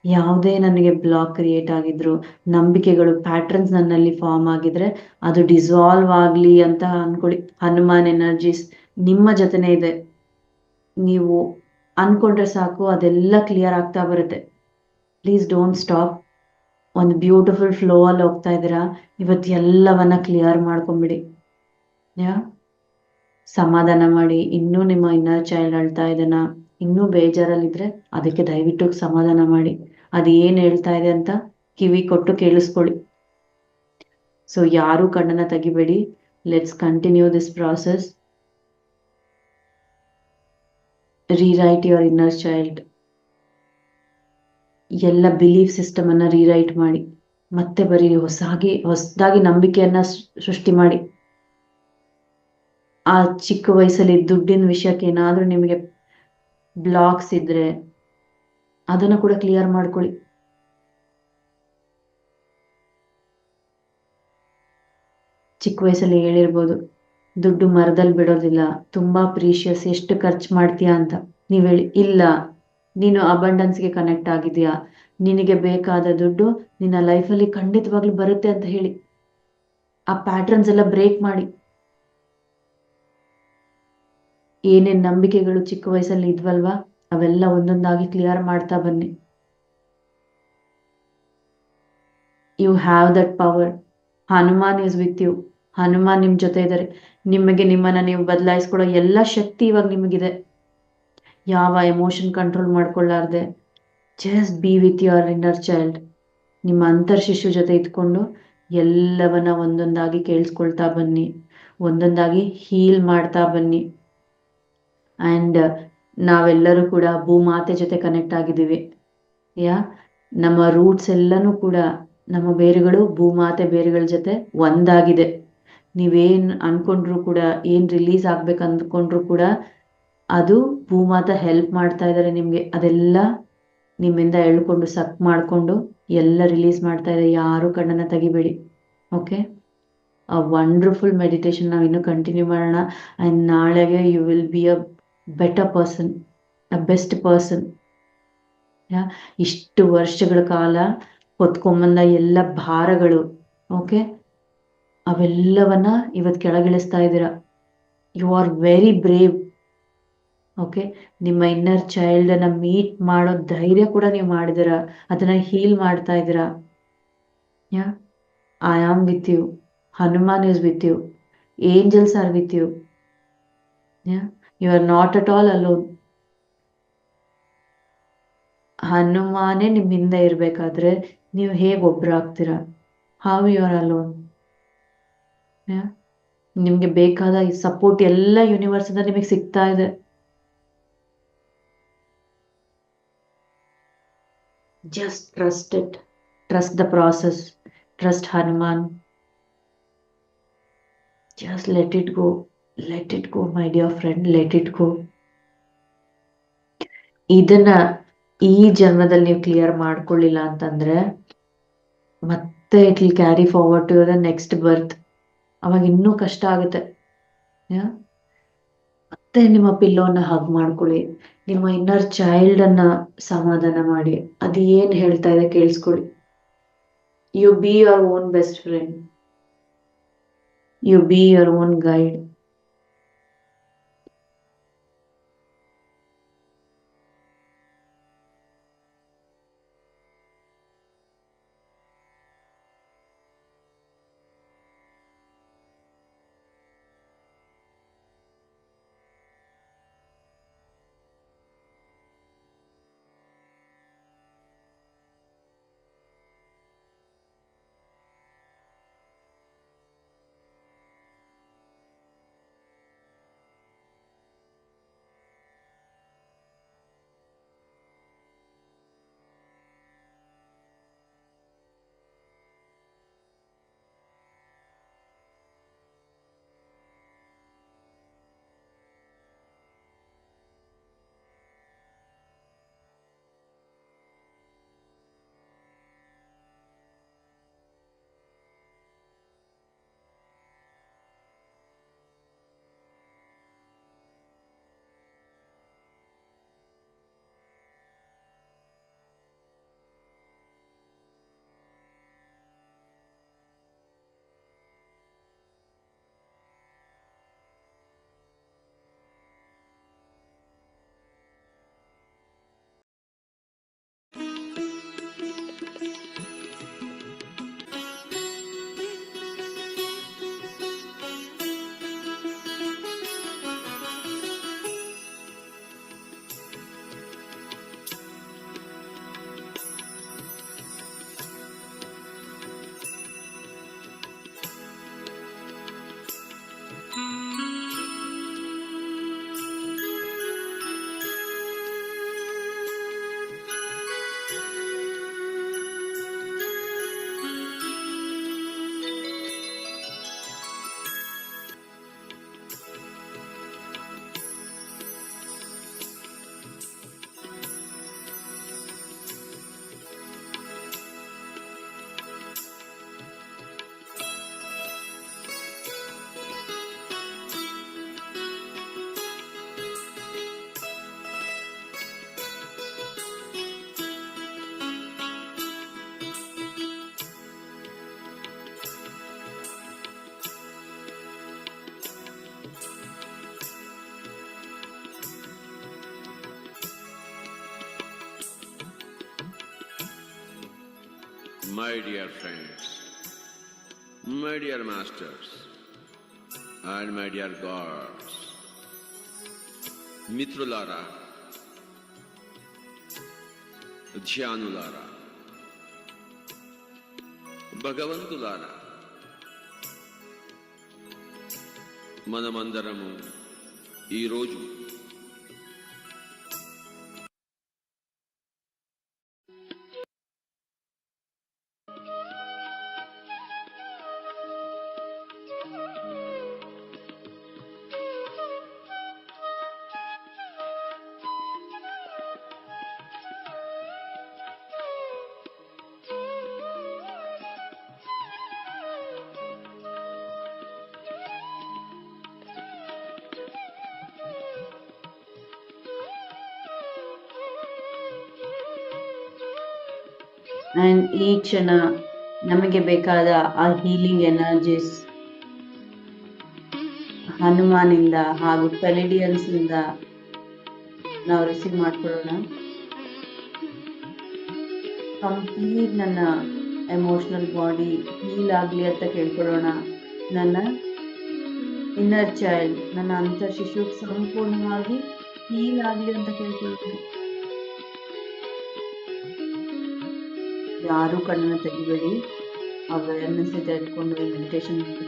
ಯಾವುದೇ ನನಗೆ ಬ್ಲಾಕ್ ಕ್ರಿಯೇಟ್ ಆಗಿದ್ರು, ನಂಬಿಕೆಗಳು ಪ್ಯಾಟರ್ನ್ಸ್ ನನ್ನಲ್ಲಿ ಫಾರ್ಮ್ ಆಗಿದ್ರೆ ಅದು ಡಿಸಾಲ್ವ್ ಆಗ್ಲಿ ಅಂತ ಅನ್ಕೊಳ್ಳಿ. ಹನುಮಾನ್ ಎನರ್ಜೀಸ್ ನಿಮ್ಮ ಜೊತೆನೇ ಇದೆ. ನೀವು ಅನ್ಕೊಂಡ್ರೆ ಸಾಕು ಅದೆಲ್ಲ ಕ್ಲಿಯರ್ ಆಗ್ತಾ ಬರುತ್ತೆ. Please don't stop. ಒಂದು ಬ್ಯೂಟಿಫುಲ್ ಫ್ಲೋ ಅಲ್ಲಿ ಹೋಗ್ತಾ ಇದ್ದೀರಾ. ಇವತ್ತು ಎಲ್ಲವನ್ನ ಕ್ಲಿಯರ್ ಮಾಡ್ಕೊಂಬಿಡಿ. ಯಾ, ಸಮಾಧಾನ ಮಾಡಿ. ಇನ್ನೂ ನಿಮ್ಮ ಇನ್ನರ್ ಚೈಲ್ಡ್ ಅಳ್ತಾ ಇದೆನಾ, ಇನ್ನೂ ಬೇಜಾರಲ್ಲಿದ್ರೆ ಅದಕ್ಕೆ ದಯವಿಟ್ಟು ಸಮಾಧಾನ ಮಾಡಿ. ಅದು ಏನ್ ಹೇಳ್ತಾ ಇದೆ ಅಂತ ಕಿವಿ ಕೊಟ್ಟು ಕೇಳಿಸ್ಕೊಳ್ಳಿ. ಸೊ ಯಾರು ಕಣ್ಣನ್ನ ತೆಗಿಬೇಡಿ. Let's continue this process. Rewrite your inner child. ಎಲ್ಲ ಬಿಲೀಫ್ ಸಿಸ್ಟಮ್ ಅನ್ನ ರೀರೈಟ್ ಮಾಡಿ. ಮತ್ತೆ ಬರೀ ಹೊಸದಾಗಿ ನಂಬಿಕೆಯನ್ನ ಸೃಷ್ಟಿ ಮಾಡಿ. ಆ ಚಿಕ್ಕ ವಯಸ್ಸಲ್ಲಿ ದುಡ್ಡಿನ ವಿಷಯಕ್ಕೆ ಏನಾದ್ರೂ ನಿಮಗೆ ಬ್ಲಾಕ್ಸ್ ಇದ್ರೆ ಅದನ್ನು ಕೂಡ ಕ್ಲಿಯರ್ ಮಾಡ್ಕೊಳ್ಳಿ. ಚಿಕ್ಕ ವಯಸ್ಸಲ್ಲಿ ಹೇಳಿರ್ಬೋದು, ದುಡ್ಡು ಮರದಲ್ಲಿ ಬಿಡೋದಿಲ್ಲ, ತುಂಬಾ ಪ್ರೀಶಿಯಸ್, ಎಷ್ಟು ಖರ್ಚು ಮಾಡ್ತೀಯಾ ಅಂತ. ನೀವ್ ಹೇಳಿ, ಇಲ್ಲ, ನೀನು ಅಬಂಡೆನ್ಸ್ಗೆ ಕನೆಕ್ಟ್ ಆಗಿದ್ಯಾ, ನಿನಗೆ ಬೇಕಾದ ದುಡ್ಡು ನಿನ್ನ ಲೈಫಲ್ಲಿ ಖಂಡಿತವಾಗ್ಲೂ ಬರುತ್ತೆ ಅಂತ ಹೇಳಿ. ಆ ಪ್ಯಾಟರ್ನ್ಸ್ ಎಲ್ಲ ಬ್ರೇಕ್ ಮಾಡಿ. ಏನೇನ್ ನಂಬಿಕೆಗಳು ಚಿಕ್ಕ ವಯಸ್ಸಲ್ಲಿ ಇದ್ವಲ್ವಾ ಅವೆಲ್ಲ ಒಂದೊಂದಾಗಿ ಕ್ಲಿಯರ್ ಮಾಡ್ತಾ ಬನ್ನಿ. You have that power. Hanuman is with you. Hanuman ನಿಮ್ ಜೊತೆ ಇದ್ದಾರೆ. ನಿಮ್ಮನ್ನ ನೀವು ಬದಲಾಯಿಸ್ಕೊಳ್ಳೋ ಎಲ್ಲ ಶಕ್ತಿ ಇವಾಗ ನಿಮಗಿದೆ. ಯಾವ ಎಮೋಷನ್ ಕಂಟ್ರೋಲ್ ಮಾಡ್ಕೊಳ್ಳಾರ್ದೆ just be with your inner child. ನಿಮ್ಮ ಅಂತರ್ ಶಿಶು ಜೊತೆ ಇದ್ಕೊಂಡು ಎಲ್ಲವನ್ನ ಒಂದೊಂದಾಗಿ ಕೇಳಿಸ್ಕೊಳ್ತಾ ಬನ್ನಿ, ಒಂದೊಂದಾಗಿ ಹೀಲ್ ಮಾಡ್ತಾ ಬನ್ನಿ. ಅಂಡ್ ನಾವೆಲ್ಲರೂ ಕೂಡ ಭೂಮಾತೆ ಜೊತೆ ಕನೆಕ್ಟ್ ಆಗಿದ್ದೀವಿ. ನಮ್ಮ ರೂಟ್ಸ್ ಎಲ್ಲನೂ ಕೂಡ, ನಮ್ಮ ಬೇರುಗಳು ಭೂಮಾತೆ ಬೇರುಗಳ ಜೊತೆ ಒಂದಾಗಿದೆ. ನೀವೇನ್ ಅನ್ಕೊಂಡ್ರು ಕೂಡ, ಏನ್ ರಿಲೀಸ್ ಆಗ್ಬೇಕು ಅಂದ್ಕೊಂಡ್ರು ಕೂಡ ಅದು ಭೂಮಾತೆ ಹೆಲ್ಪ್ ಮಾಡ್ತಾ ಇದ್ದಾರೆ ನಿಮ್ಗೆ. ಅದೆಲ್ಲ ನಿಮ್ಮಿಂದ ಎಳ್ಕೊಂಡು ಸಕ್ ಮಾಡ್ಕೊಂಡು ಎಲ್ಲ ರಿಲೀಸ್ ಮಾಡ್ತಾ ಇದೆ. ಯಾರು ಕಣ್ಣನ್ನ ತೆಗಿಬೇಡಿ. ಓಕೆ, ಆ ವಂಡರ್ಫುಲ್ ಮೆಡಿಟೇಷನ್ ನಾವು ಇನ್ನೂ ಕಂಟಿನ್ಯೂ ಮಾಡೋಣ. ಅಂಡ್ ನಾಳೆಗೆ you will be a better person. A best person. ಇಷ್ಟು ವರ್ಷಗಳ ಕಾಲ ಹೊತ್ಕೊಂಬಂದ ಎಲ್ಲ ಭಾರಗಳು, ಓಕೆ, ಅವೆಲ್ಲವನ್ನ ಇವತ್ತು ಕೆಳಗಿಳಿಸ್ತಾ ಇದ್ದೀರಾ. You are very brave. Okay, ನಿಮ್ಮ ಇನ್ನರ್ ಚೈಲ್ಡನ್ನ ಮೀಟ್ ಮಾಡೋ ಧೈರ್ಯ ಕೂಡ ನೀವು ಮಾಡಿದಿರ, ಅದನ್ನ ಹೀಲ್ ಮಾಡ್ತಾ ಇದ್ದೀರಾ. Yeah I am with you. Hanuman is with you. Angels are with you. You are not at all alone. ಹನುಮಾನೇ ನಿಮ್ ಹಿಂದೆ ಇರ್ಬೇಕಾದ್ರೆ ನೀವು ಹೇಗೆ ಒಬ್ರಾಗ್ತೀರಾ? How you are alone? ನಿಮ್ಗೆ ಬೇಕಾದ ಈ ಸಪೋರ್ಟ್ ಎಲ್ಲ ಯೂನಿವರ್ಸ್ ಇಂದ ನಿಮಗೆ ಸಿಗ್ತಾ ಇದೆ. Just trust it. Trust the process. Trust Hanuman. Just let it go. Let it go my dear friend. Let it go. ಇದನ್ನ ಈ ಜನ್ಮದಲ್ಲಿ ನೀವು ಕ್ಲಿಯರ್ ಮಾಡ್ಕೊಳ್ಳಿಲ್ಲ ಅಂತಂದ್ರೆ ಮತ್ತೆ it will carry forward to the next birth. ಅವಾಗ ಇನ್ನೂ ಕಷ್ಟ ಆಗುತ್ತೆ. ಮತ್ತೆ ನಿಮ್ಮ ಪಿಲ್ಲೋನ ಹಗ್ ಮಾಡ್ಕೊಳ್ಳಿ. ನಿಮ್ಮ ಇನ್ನರ್ ಚೈಲ್ಡ್ ಅನ್ನ ಸಮಾಧಾನ ಮಾಡಿ. ಅದು ಏನ್ ಹೇಳ್ತಾ ಇದೆ ಕೇಳಿಸ್ಕೊಳ್ಳಿ. You be your own best friend. You be your own guide. My dear friends, my dear masters, and my dear gods, మిత్రులారా, ధ్యానులారా, భగవంతులారా, మనమందరము ఈరోజు ಅಂಡ್ ಈ ಕ್ಷಣ ನಮಗೆ ಬೇಕಾದ ಆ ಹೀಲಿಂಗ್ ಎನರ್ಜೀಸ್ ಹನುಮಾನಿಂದ ಹಾಗೂ ಪೆಲಿಡಿಯನ್ಸ್ ಇಂದ ನಾವು ರಿಸೀವ್ ಮಾಡ್ಕೊಳ್ಳೋಣ. ಕಂಪ್ಲೀಟ್ ನನ್ನ ಎಮೋಷನಲ್ ಬಾಡಿ ಹೀಲ್ ಆಗ್ಲಿ ಅಂತ ಕೇಳ್ಕೊಳ್ಳೋಣ. ನನ್ನ ಇನ್ನರ್ ಚೈಲ್ಡ್, ನನ್ನ ಅಂತರ್ ಶಿಶು ಸಂಪೂರ್ಣವಾಗಿ ಹೀಲ್ ಆಗ್ಲಿ ಅಂತ ಕೇಳ್ಕೊಳ್ತೀನಿ. ಯಾರು ಕಣ್ಣನ್ನ ತೆಗಿಬೇಡಿ, ಅವೇರ್ನೆಸ್ ಇದೆ ಇಟ್ಕೊಂಡು ಮೆಡಿಟೇಷನ್ ಮಾಡಿ.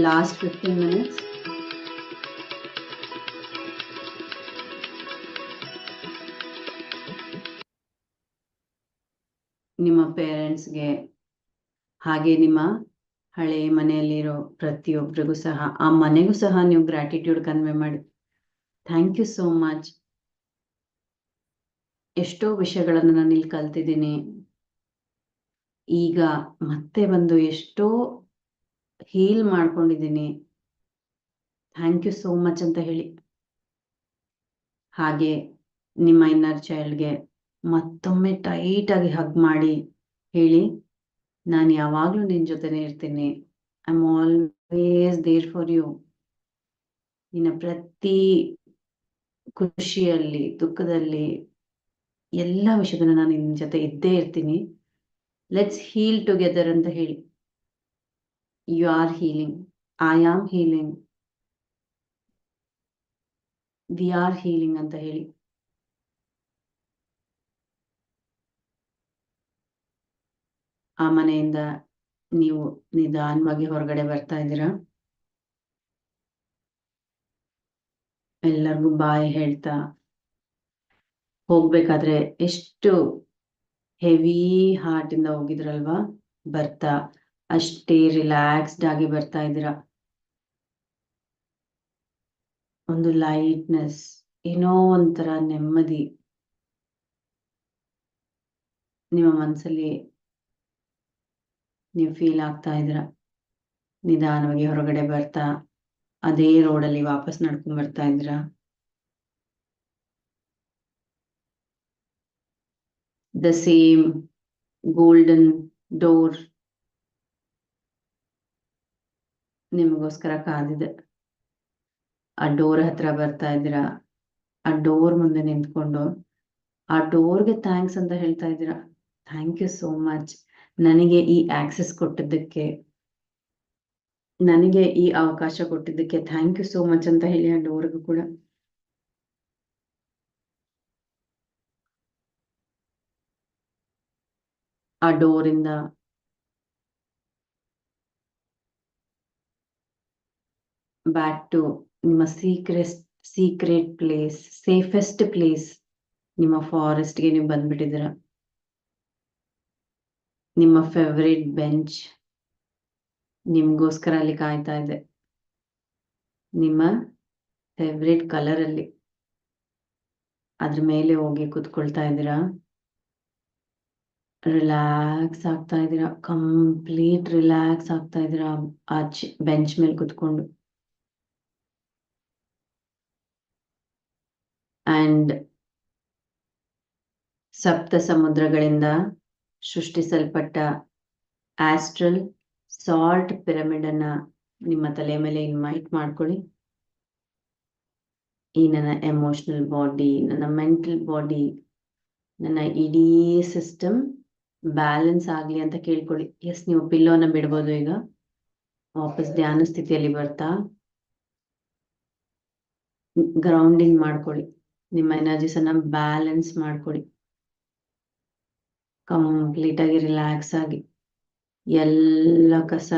Last 15 minutes. ನಿಮ್ಮ ಪೇರೆಂಟ್ಸ್ಗೆ ಹಾಗೆ ನಿಮ್ಮ ಹಳೆ ಮನೆಯಲ್ಲಿರೋ ಪ್ರತಿಯೊಬ್ಬರಿಗೂ ಸಹ, ಆ ಮನೆಗೂ ಸಹ ನೀವು ಗ್ರಾಟಿಟ್ಯೂಡ್ ಕನ್ವೆ ಮಾಡಿ. Thank you so much. ಎಷ್ಟೋ ವಿಷಯಗಳನ್ನು ನಾನು ಇಲ್ಲಿ ಕಲ್ತಿದ್ದೀನಿ. ಈಗ ಮತ್ತೆ ಬಂದು ಎಷ್ಟೋ ಹೀಲ್ ಮಾಡ್ಕೊಂಡಿದ್ದೀನಿ. ಥ್ಯಾಂಕ್ ಯು ಸೋ ಮಚ್ ಅಂತ ಹೇಳಿ. ಹಾಗೆ ನಿಮ್ಮ ಇನ್ನರ್ ಚೈಲ್ಡ್ಗೆ ಮತ್ತೊಮ್ಮೆ ಟೈಟ್ ಆಗಿ ಹಗ್ ಮಾಡಿ ಹೇಳಿ, ನಾನು ಯಾವಾಗ್ಲೂ ನಿನ್ ಜೊತೆನೆ ಇರ್ತೀನಿ. I am always there for you. ನಿನ್ನ ಪ್ರತಿ ಖುಷಿಯಲ್ಲಿ, ದುಃಖದಲ್ಲಿ, ಎಲ್ಲ ವಿಷಯದಲ್ಲೂ ನಾನು ನಿನ್ನ ಜೊತೆ ಇದ್ದೇ ಇರ್ತೀನಿ. ಲೆಟ್ಸ್ ಹೀಲ್ ಟುಗೆದರ್ ಅಂತ ಹೇಳಿ. You are healing, I am healing, we are healing ಅಂತ ಹೇಳಿ. ಆ ಮನೆಯಿಂದ ನೀವು ನಿಧಾನವಾಗಿ ಹೊರಗಡೆ ಬರ್ತಾ ಇದ್ದೀರಾ. ಎಲ್ಲರಿಗೂ ಬಾಯ್ ಹೇಳ್ತಾ ಹೋಗ್ಬೇಕಾದ್ರೆ ಎಷ್ಟು ಹೆವಿ ಹಾರ್ಟ್ ಇಂದ ಹೋಗಿದ್ರಲ್ವಾ, ಬರ್ತಾ ಅಷ್ಟೇ ರಿಲ್ಯಾಕ್ಸ್ಡ್ ಆಗಿ ಬರ್ತಾ ಇದ್ದೀರಾ. ಒಂದು ಲೈಟ್ನೆಸ್, ಏನೋ ಒಂಥರ ನೆಮ್ಮದಿ ನಿಮ್ಮ ಮನಸ್ಸಲ್ಲಿ ನೀವು ಫೀಲ್ ಆಗ್ತಾ ಇದ್ದೀರಾ. ನಿಧಾನವಾಗಿ ಹೊರಗಡೆ ಬರ್ತಾ ಅದೇ ರೋಡಲ್ಲಿ ವಾಪಸ್ ನಡ್ಕೊಂಡ್ ಬರ್ತಾ ಇದ್ದೀರಾ. ದ ಸೇಮ್ ಗೋಲ್ಡನ್ ಡೋರ್ ನಿಮಗೋಸ್ಕರ ಕಾದಿದೆ. ಆ ಡೋರ್ ಹತ್ರ ಬರ್ತಾ ಇದ್ದೀರಾ. ಆ ಡೋರ್ ಮುಂದೆ ನಿಂತ್ಕೊಂಡು ಆ ಡೋರ್ಗೆ ಥ್ಯಾಂಕ್ಸ್ ಅಂತ ಹೇಳ್ತಾ ಇದ್ದೀರಾ. ಥ್ಯಾಂಕ್ ಯು ಸೋ ಮಚ್, ನನಗೆ ಈ ಆಕ್ಸೆಸ್ ಕೊಟ್ಟಿದ್ದಕ್ಕೆ, ನನಗೆ ಈ ಅವಕಾಶ ಕೊಟ್ಟಿದ್ದಕ್ಕೆ ಥ್ಯಾಂಕ್ ಯು ಸೋ ಮಚ್ ಅಂತ ಹೇಳಿ ಆ ಡೋರ್ಗೂ ಕೂಡ. ಆ ಡೋರಿಂದ ಬ್ಯಾಕ್ ಟು ನಿಮ್ಮ ಸೀಕ್ರೆಟ್ ಪ್ಲೇಸ್, ಸೇಫೆಸ್ಟ್ ಪ್ಲೇಸ್, ನಿಮ್ಮ ಫಾರೆಸ್ಟ್ಗೆ ನೀವು ಬಂದ್ಬಿಟ್ಟಿದ್ದೀರಾ. ನಿಮ್ಮ ಫೇವರೇಟ್ ಬೆಂಚ್ ನಿಮ್ಗೋಸ್ಕರ ಅಲ್ಲಿ ಕಾಯ್ತಾ ಇದೆ. ನಿಮ್ಮ ಫೇವರೇಟ್ ಕಲರ್ ಅಲ್ಲಿ ಅದ್ರ ಮೇಲೆ ಹೋಗಿ ಕುತ್ಕೊಳ್ತಾ ಇದ್ದೀರಾ. ರಿಲ್ಯಾಕ್ಸ್ ಆಗ್ತಾ ಇದ್ದೀರಾ, ಕಂಪ್ಲೀಟ್ ರಿಲ್ಯಾಕ್ಸ್ ಆಗ್ತಾ ಇದ್ದೀರಾ ಆ ಬೆಂಚ್ ಮೇಲೆ ಕುತ್ಕೊಂಡು. ಅಂಡ್ ಸಪ್ತ ಸಮುದ್ರಗಳಿಂದ ಸೃಷ್ಟಿಸಲ್ಪಟ್ಟ ಆಸ್ಟ್ರಲ್ ಸಾಲ್ಟ್ ಪಿರಮಿಡ್ ಅನ್ನ ನಿಮ್ಮ ತಲೆ ಮೇಲೆ ಇನ್ವೈಟ್ ಮಾಡ್ಕೊಳ್ಳಿ. ಈ ನನ್ನ ಎಮೋಷನಲ್ ಬಾಡಿ, ನನ್ನ ಮೆಂಟಲ್ ಬಾಡಿ, ನನ್ನ ಇಡೀ ಸಿಸ್ಟಮ್ ಬ್ಯಾಲೆನ್ಸ್ ಆಗ್ಲಿ ಅಂತ ಕೇಳ್ಕೊಳ್ಳಿ. ಎಸ್, ನೀವು ಪಿಲ್ಲೋನ ಬಿಡ್ಬೋದು. ಈಗ ವಾಪಸ್ ಧ್ಯಾನ ಸ್ಥಿತಿಯಲ್ಲಿ ಬರ್ತಾ ಗ್ರೌಂಡಿಂಗ್ ಮಾಡ್ಕೊಳ್ಳಿ. ನಿಮ್ಮ ಎನರ್ಜೀಸ್ ಅನ್ನ ಬ್ಯಾಲೆನ್ಸ್ ಮಾಡ್ಕೊಳ್ಳಿ. ಕಂಪ್ಲೀಟ್ ಆಗಿ ರಿಲ್ಯಾಕ್ಸ್ ಆಗಿ. ಎಲ್ಲ ಕಸ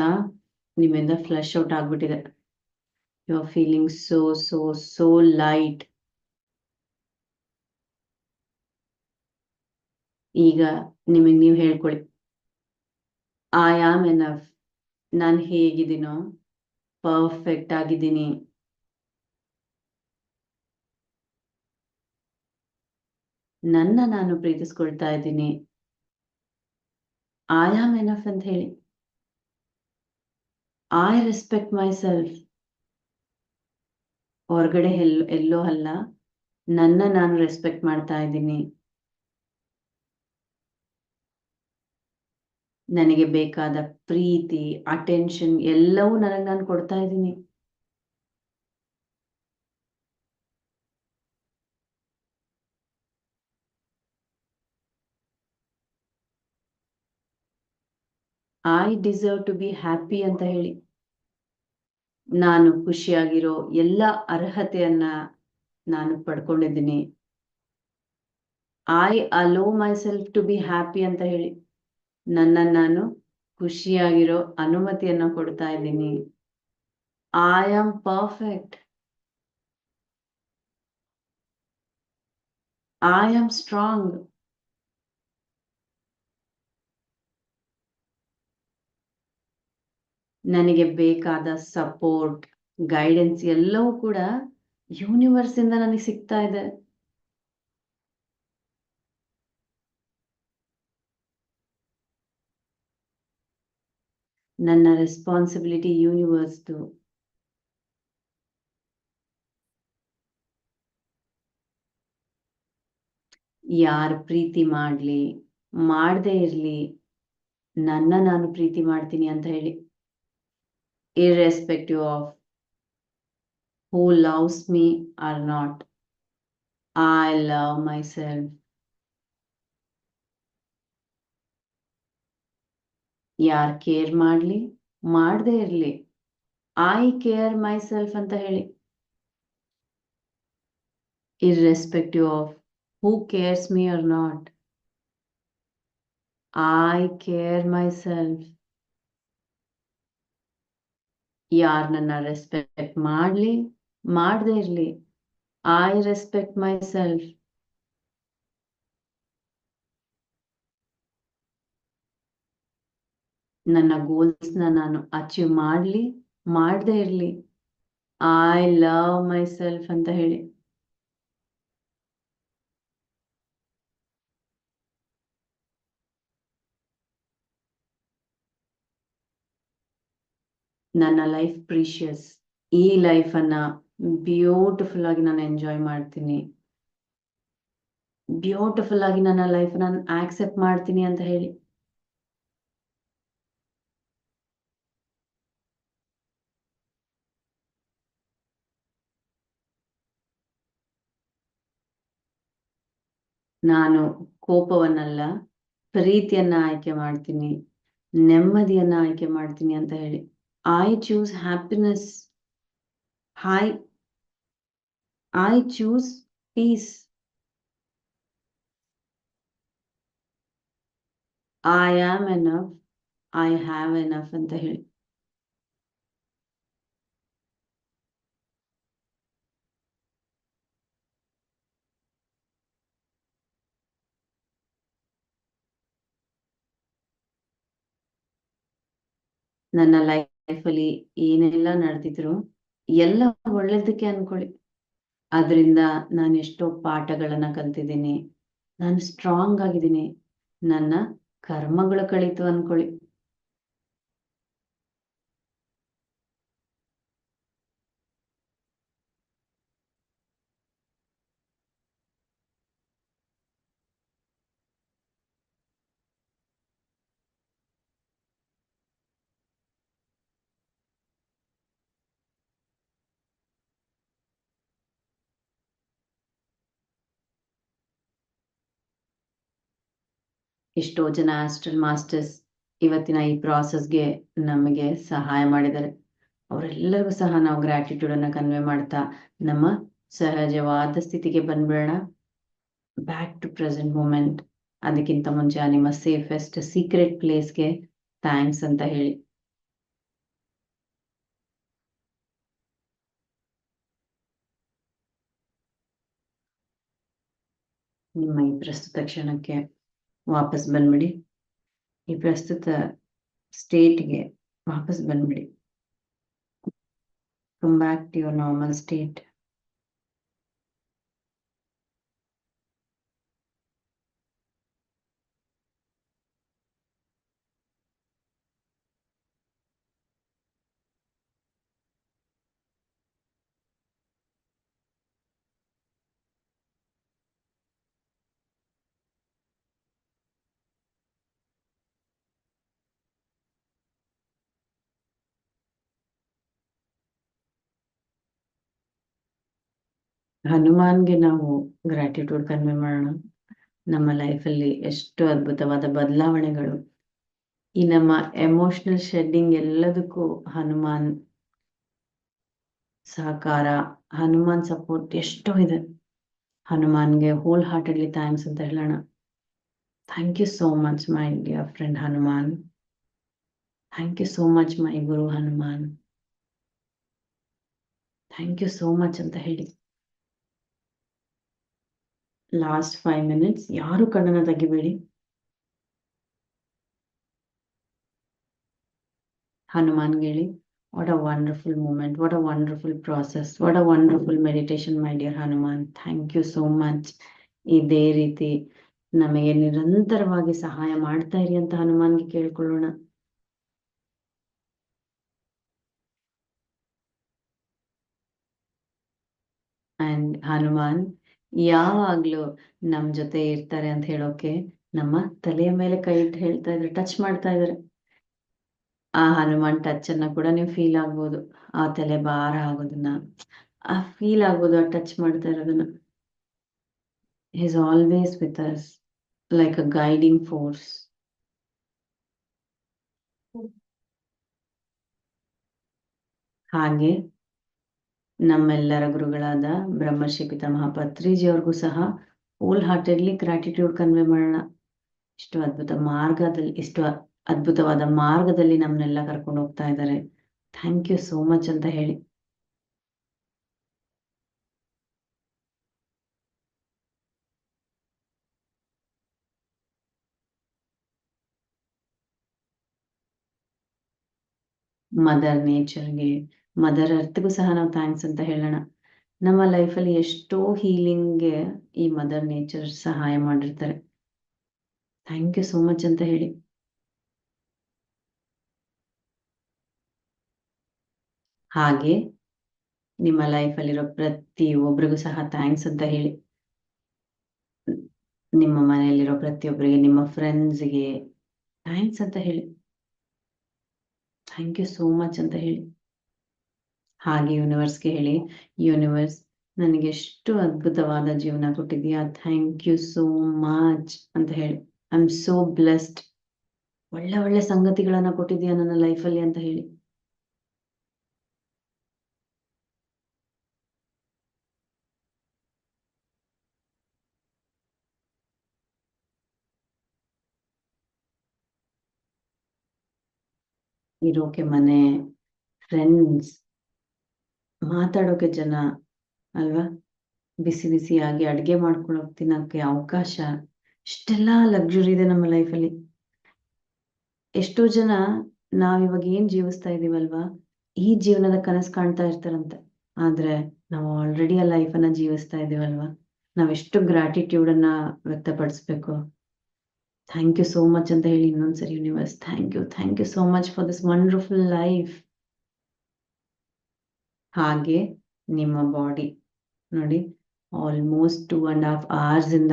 ನಿಮ್ಮಿಂದ ಫ್ಲಶ್ ಔಟ್ ಆಗ್ಬಿಟ್ಟಿದೆ. You are feeling so so so light. ಈಗ ನಿಮಗೆ ನೀವು ಹೇಳ್ಕೊಳ್ಳಿ, ಐ ಆಮ್ ಎನಫ್. ನಾನು ಹೇಗಿದ್ದೀನೋ ಪರ್ಫೆಕ್ಟ್ ಆಗಿದ್ದೀನಿ. ನನ್ನ ನಾನು ಪ್ರೀತಿಸ್ಕೊಳ್ತಾ ಇದ್ದೀನಿ. ಐ ಆಮ್ ಎನಫ್ ಅಂತ ಹೇಳಿ. I respect my self. ಹೊರಗಡೆ ಎಲ್ಲೋ ಅಲ್ಲ, ನನ್ನ ನಾನು ರೆಸ್ಪೆಕ್ಟ್ ಮಾಡ್ತಾ ಇದ್ದೀನಿ. ನನಗೆ ಬೇಕಾದ ಪ್ರೀತಿ, ಅಟೆನ್ಷನ್ ಎಲ್ಲವೂ ನನಗೆ ನಾನು ಕೊಡ್ತಾ ಇದ್ದೀನಿ. I deserve to be happy ಅಂತ ಹೇಳಿ. ನಾನು ಖುಷಿಯಾಗಿರೋ ಎಲ್ಲ ಅರ್ಹತೆಯನ್ನ ನಾನು ಪಡ್ಕೊಂಡಿದ್ದೀನಿ. I allow myself to be happy ಅಂತ ಹೇಳಿ. ನನ್ನ ನಾನು ಖುಷಿಯಾಗಿರೋ ಅನುಮತಿಯನ್ನ ಕೊಡ್ತಾ ಇದ್ದೀನಿ. I am perfect. I am strong. ನನಗೆ ಬೇಕಾದ ಸಪೋರ್ಟ್, ಗೈಡೆನ್ಸ್ ಎಲ್ಲವೂ ಕೂಡ ಯೂನಿವರ್ಸ್ ಇಂದ ನನಗೆ ಸಿಗ್ತಾ ಇದೆ. ನನ್ನ ರೆಸ್ಪಾನ್ಸಿಬಿಲಿಟಿ ಯೂನಿವರ್ಸ್ದು. ಯಾರು ಪ್ರೀತಿ ಮಾಡ್ಲಿ ಮಾಡದೇ ಇರ್ಲಿ, ನನ್ನ ನಾನು ಪ್ರೀತಿ ಮಾಡ್ತೀನಿ ಅಂತ ಹೇಳಿ. Irrespective of who loves me or not, I love myself. ಯಾರು ಕೇರ್ ಮಾಡ್ಲಿ ಮಾಡದೇ ಇರ್ಲಿ, ಐ ಕೇರ್ ಮೈ ಸೆಲ್ಫ್ ಅಂತ ಹೇಳಿ. Irrespective of who cares me or not, I care myself. ಯಾರು ನನ್ನ ರೆಸ್ಪೆಕ್ಟ್ ಮಾಡ್ಲಿ ಮಾಡದೇ ಇರ್ಲಿ, ಐ ರೆಸ್ಪೆಕ್ಟ್ ಮೈ ಸೆಲ್ಫ್. ನನ್ನ ಗೋಲ್ಸ್ನ ನಾನು ಅಚೀವ್ ಮಾಡ್ಲಿ ಮಾಡದೇ ಇರ್ಲಿ, ಐ ಲವ್ ಮೈ ಸೆಲ್ಫ್ ಅಂತ ಹೇಳಿ. ನನ್ನ ಲೈಫ್ ಪ್ರೀಶಿಯಸ್. ಈ ಲೈಫನ್ನ ಬ್ಯೂಟಿಫುಲ್ ಆಗಿ ನಾನು ಎಂಜಾಯ್ ಮಾಡ್ತೀನಿ. ಬ್ಯೂಟಿಫುಲ್ ಆಗಿ ನನ್ನ ಲೈಫ್ ನಾನು ಆಕ್ಸೆಪ್ಟ್ ಮಾಡ್ತೀನಿ ಅಂತ ಹೇಳಿ. ನಾನು ಕೋಪವನ್ನಲ್ಲ, ಪ್ರೀತಿಯನ್ನ ಆಯ್ಕೆ ಮಾಡ್ತೀನಿ, ನೆಮ್ಮದಿಯನ್ನ ಆಯ್ಕೆ ಮಾಡ್ತೀನಿ ಅಂತ ಹೇಳಿ. I choose happiness. I choose peace. I am enough. I have enough ಅಂತ ಹೇಳಿ. ನನ್ನ ಲೈಫಲ್ಲಿ ಏನೆಲ್ಲ ನಡೆದಿದ್ರು ಎಲ್ಲ ಒಳ್ಳೇದಕ್ಕೆ ಅನ್ಕೊಳ್ಳಿ. ಅದರಿಂದ ನಾನು ಎಷ್ಟೋ ಪಾಠಗಳನ್ನ ಕಲ್ತಿದ್ದೀನಿ. ನಾನು ಸ್ಟ್ರಾಂಗ್ ಆಗಿದ್ದೀನಿ. ನನ್ನ ಕರ್ಮಗಳು ಕಳೀತು ಅನ್ಕೊಳ್ಳಿ. ಎಷ್ಟೋ ಜನ ಆಸ್ಟ್ರಲ್ ಮಾಸ್ಟರ್ಸ್ ಇವತ್ತಿನ ಈ ಪ್ರಾಸೆಸ್ಗೆ ನಮಗೆ ಸಹಾಯ ಮಾಡಿದ್ದಾರೆ. ಅವರೆಲ್ಲರಿಗೂ ಸಹ ನಾವು ಗ್ರ್ಯಾಟಿಟ್ಯೂಡ್ ಅನ್ನ ಕನ್ವೆ ಮಾಡ್ತಾ ನಮ್ಮ ಸಹಜವಾದ ಸ್ಥಿತಿಗೆ ಬಂದ್ಬಿಡೋಣ. Back to present moment. ಅದಕ್ಕಿಂತ ಮುಂಚೆ ನಿಮ್ಮ ಸೇಫೆಸ್ಟ್ ಸೀಕ್ರೆಟ್ ಪ್ಲೇಸ್ಗೆ ಥ್ಯಾಂಕ್ಸ್ ಅಂತ ಹೇಳಿ. ನಿಮ್ಮ ಈ ಪ್ರಸ್ತುತ ಕ್ಷಣಕ್ಕೆ ವಾಪಸ್ ಬಂದ್ಬಿಡಿ. ಈ ಪ್ರಸ್ತುತ ಸ್ಟೇಟ್ಗೆ ವಾಪಸ್ ಬಂದ್ಬಿಡಿ. Come back to your normal state. ಹನುಮಾನ್ಗೆ ನಾವು ಗ್ರ್ಯಾಟಿಟ್ಯೂಡ್ ಕನ್ವೆ ಮಾಡೋಣ. ನಮ್ಮ ಲೈಫಲ್ಲಿ ಎಷ್ಟು ಅದ್ಭುತವಾದ ಬದಲಾವಣೆಗಳು, ಈ ನಮ್ಮ ಎಮೋಷನಲ್ ಶೆಡ್ಡಿಂಗ್ ಎಲ್ಲದಕ್ಕೂ ಹನುಮಾನ್ ಸಹಕಾರ, ಹನುಮಾನ್ ಸಪೋರ್ಟ್ ಎಷ್ಟೋ ಇದೆ. ಹನುಮಾನ್ಗೆ ಹೋಲ್ ಹಾರ್ಟೆಡ್ಲಿ ಥ್ಯಾಂಕ್ಸ್ ಅಂತ ಹೇಳೋಣ. Thank you so much my dear friend Hanuman. Thank you so much my guru Hanuman. Thank you so much ಅಂತ ಹೇಳಿ. ಲಾಸ್ಟ್ 5 minutes ಯಾರು ಕಣ್ಣನ್ನ ತೆಗಿಬೇಡಿ. ಹನುಮಾನ್ಗೆ ಹೇಳಿ, what a wonderful moment, what a wonderful process, what a wonderful meditation my dear Hanuman. Thank you so much. ಇದೇ ರೀತಿ ನಮಗೆ ನಿರಂತರವಾಗಿ ಸಹಾಯ ಮಾಡ್ತಾ ಇರಿ ಅಂತ ಹನುಮಾನ್ಗೆ ಕೇಳ್ಕೊಳ್ಳೋಣ. ಅಂಡ್ ಹನುಮಾನ್ ಯಾವಾಗ್ಲೂ ನಮ್ ಜೊತೆ ಇರ್ತಾರೆ ಅಂತ ಹೇಳೋಕೆ ನಮ್ಮ ತಲೆಯ ಮೇಲೆ ಕೈ ಇಟ್ಟು ಹೇಳ್ತಾ ಇದ್ರೆ, ಟಚ್ ಮಾಡ್ತಾ ಇದಾರೆ. ಆ ಹನುಮಾನ್ ಟಚ್ ಅನ್ನ ಕೂಡ ನೀವು ಫೀಲ್ ಆಗ್ಬೋದು. ಆ ತಲೆ ಭಾರ ಆಗೋದನ್ನ ಆ ಫೀಲ್ ಆಗ್ಬೋದು, ಆ ಟಚ್ ಮಾಡ್ತಾ ಇರೋದನ್ನ. Is always with us like a guiding force. ಹಾಗೆ ನಮ್ಮೆಲ್ಲರ ಗುರುಗಳಾದ ಬ್ರಹ್ಮರ್ಷಿ ಪಿತಾಮಹ ಪತ್ರಿಜಿ ಅವ್ರಿಗೂ ಸಹ ಹೋಲ್ ಹಾರ್ಟೆಡ್ಲಿ ಗ್ರಾಟಿಟ್ಯೂಡ್ ಕನ್ವೆ ಮಾಡೋಣ. ಇಷ್ಟು ಅದ್ಭುತವಾದ ಮಾರ್ಗದಲ್ಲಿ ನಮ್ಮನ್ನೆಲ್ಲ ಕರ್ಕೊಂಡು ಹೋಗ್ತಾ ಇದ್ದಾರೆ. ಥ್ಯಾಂಕ್ ಯು ಸೋ ಮಚ್ ಅಂತ ಹೇಳಿ. ಮದರ್ ನೇಚರ್ಗೆ, ಮದರ್ ಅರ್ತ್ಗೂ ಸಹ ನಾವು ಥ್ಯಾಂಕ್ಸ್ ಅಂತ ಹೇಳೋಣ. ನಮ್ಮ ಲೈಫಲ್ಲಿ ಎಷ್ಟೋ ಹೀಲಿಂಗ್ಗೆ ಈ ಮದರ್ ನೇಚರ್ ಸಹಾಯ ಮಾಡಿರ್ತಾರೆ. ಥ್ಯಾಂಕ್ ಯು ಸೋ ಮಚ್ ಅಂತ ಹೇಳಿ. ಹಾಗೆ ನಿಮ್ಮ ಲೈಫಲ್ಲಿರೋ ಪ್ರತಿ ಒಬ್ರಿಗೂ ಸಹ ಥ್ಯಾಂಕ್ಸ್ ಅಂತ ಹೇಳಿ. ನಿಮ್ಮ ಮನೆಯಲ್ಲಿರೋ ಪ್ರತಿಯೊಬ್ಬರಿಗೆ, ನಿಮ್ಮ ಫ್ರೆಂಡ್ಸ್ಗೆ ಥ್ಯಾಂಕ್ಸ್ ಅಂತ ಹೇಳಿ. ಥ್ಯಾಂಕ್ ಯು ಸೋ ಮಚ್ ಅಂತ ಹೇಳಿ. ಹಾಗೆ ಯೂನಿವರ್ಸ್ಗೆ ಹೇಳಿ, ಯೂನಿವರ್ಸ್ ನನಗೆ ಎಷ್ಟು ಅದ್ಭುತವಾದ ಜೀವನ ಕೊಟ್ಟಿದ್ಯಾ, ಥ್ಯಾಂಕ್ ಯು ಸೋ ಮಚ್ ಅಂತ ಹೇಳಿ. I am so blessed. ಒಳ್ಳೆ ಒಳ್ಳೆ ಸಂಗತಿಗಳನ್ನ ಕೊಟ್ಟಿದ್ಯಾ ನನ್ನ ಲೈಫಲ್ಲಿ ಅಂತ ಹೇಳಿ. ಇರೋಕೆ ಮನೆ, ಫ್ರೆಂಡ್ಸ್, ಮಾತಾಡೋಕೆ ಜನ ಅಲ್ವಾ, ಬಿಸಿ ಬಿಸಿಯಾಗಿ ಅಡ್ಗೆ ಮಾಡ್ಕೊಳಕ್ ತಿನ್ನಕ್ಕೆ ಅವಕಾಶ, ಇಷ್ಟೆಲ್ಲ ಲಕ್ಸುರಿ ಇದೆ ನಮ್ಮ ಲೈಫಲ್ಲಿ. ಎಷ್ಟೋ ಜನ ನಾವಿವಾಗ ಏನ್ ಜೀವಿಸ್ತಾ ಇದೀವಲ್ವಾ, ಈ ಜೀವನದ ಕನಸು ಕಾಣ್ತಾ ಇರ್ತಾರಂತೆ. ಆದ್ರೆ ನಾವು ಆಲ್ರೆಡಿ ಆ ಲೈಫನ್ನ ಜೀವಿಸ್ತಾ ಇದೀವಲ್ವಾ. ನಾವೆಷ್ಟು ಗ್ರಾಟಿಟ್ಯೂಡ್ ಅನ್ನ ವ್ಯಕ್ತಪಡಿಸ್ಬೇಕು. ಥ್ಯಾಂಕ್ ಯು ಸೋ ಮಚ್ ಅಂತ ಹೇಳಿ ಇನ್ನೊಂದ್ಸರಿ universe, thank you so much for this wonderful life. ಹಾಗೆ ನಿಮ್ಮ ಬಾಡಿ ನೋಡಿ, ಆಲ್ಮೋಸ್ಟ್ 2.5 hours ಇಂದ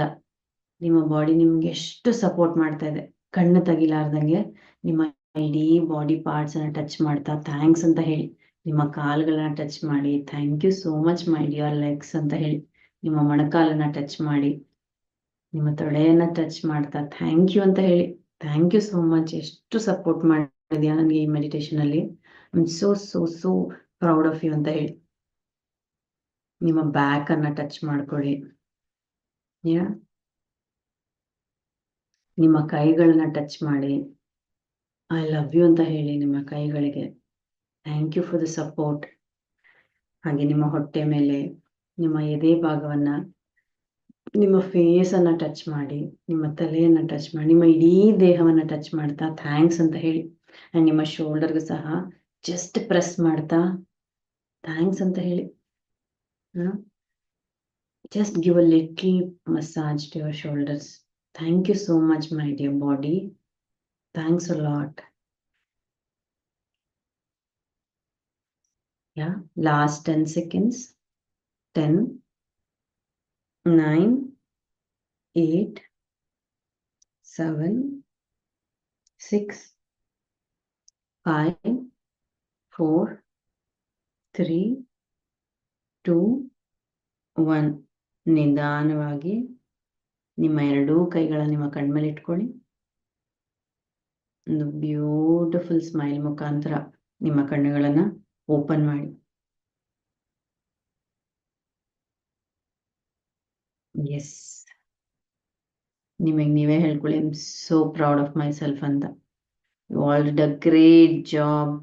ನಿಮ್ಮ ಬಾಡಿ ನಿಮ್ಗೆ ಎಷ್ಟು ಸಪೋರ್ಟ್ ಮಾಡ್ತಾ ಇದೆ. ಕಣ್ಣು ತೆಗಿಲಾರ್ದಂಗೆ ನಿಮ್ಮ ಇಡೀ ಬಾಡಿ ಪಾರ್ಟ್ಸ್ ಅನ್ನ ಟಚ್ ಮಾಡ್ತಾ ಥ್ಯಾಂಕ್ಸ್ ಅಂತ ಹೇಳಿ. ನಿಮ್ಮ ಕಾಲುಗಳನ್ನ ಟಚ್ ಮಾಡಿ, thank you so much my dear legs ಅಂತ ಹೇಳಿ. ನಿಮ್ಮ ಮೊಣಕಾಲನ್ನ ಟಚ್ ಮಾಡಿ, ನಿಮ್ಮ ತೊಡೆಯನ್ನ ಟಚ್ ಮಾಡ್ತಾ ಥ್ಯಾಂಕ್ ಯು ಅಂತ ಹೇಳಿ. ಥ್ಯಾಂಕ್ ಯು ಸೋ ಮಚ್, ಎಷ್ಟು ಸಪೋರ್ಟ್ ಮಾಡಿದ್ಯಾ ನನಗೆ ಈ ಮೆಡಿಟೇಷನ್ ಅಲ್ಲಿ. I am so so so proud of you ಅಂತ ಹೇಳಿ. ನಿಮ್ಮ ಬ್ಯಾಕ್ ಅನ್ನ ಟಚ್ ಮಾಡ್ಕೊಳ್ಳಿ. ನಿಮ್ಮ ಕೈಗಳನ್ನ ಟಚ್ ಮಾಡಿ ಐ ಲವ್ ಯು ಅಂತ ಹೇಳಿ ನಿಮ್ಮ ಕೈಗಳಿಗೆ. Thank you for the support. ಹಾಗೆ ನಿಮ್ಮ ಹೊಟ್ಟೆ ಮೇಲೆ, ನಿಮ್ಮ ಎದೆ ಭಾಗವನ್ನ, ನಿಮ್ಮ ಫೇಸ್ ಅನ್ನ ಟಚ್ ಮಾಡಿ, ನಿಮ್ಮ ತಲೆಯನ್ನ ಟಚ್ ಮಾಡಿ, ನಿಮ್ಮ ಇಡೀ ದೇಹವನ್ನ ಟಚ್ ಮಾಡ್ತಾ ಥ್ಯಾಂಕ್ಸ್ ಅಂತ ಹೇಳಿ. ಅಂಡ್ ನಿಮ್ಮ ಶೋಲ್ಡರ್ಗೂ ಸಹ ಜಸ್ಟ್ ಪ್ರೆಸ್ ಮಾಡ್ತಾ ಥ್ಯಾಂಕ್ಸ್ ಅಂತ ಹೇಳಿ. Just give a little massage to your shoulders. Thank you so much, my dear body. Thanks a lot. Yeah, last 10 seconds. 10, 9, 8, 7, 6, 5, 4, 3, 2, 1. ನಿಧಾನವಾಗಿ ನಿಮ್ಮ ಎರಡೂ ಕೈಗಳ ನಿಮ್ಮ ಕಣ್ಮೇಲೆ ಇಟ್ಕೊಳ್ಳಿ. ಒಂದು ಬ್ಯೂಟಿಫುಲ್ ಸ್ಮೈಲ್ ಮುಖಾಂತರ ನಿಮ್ಮ ಕಣ್ಣುಗಳನ್ನ ಓಪನ್ ಮಾಡಿ. ಎಸ್, ನಿಮಗೆ ನೀವೇ ಹೇಳ್ಕೊಳ್ಳಿ, I am so proud of myself ಅಂತ. You all did a great job.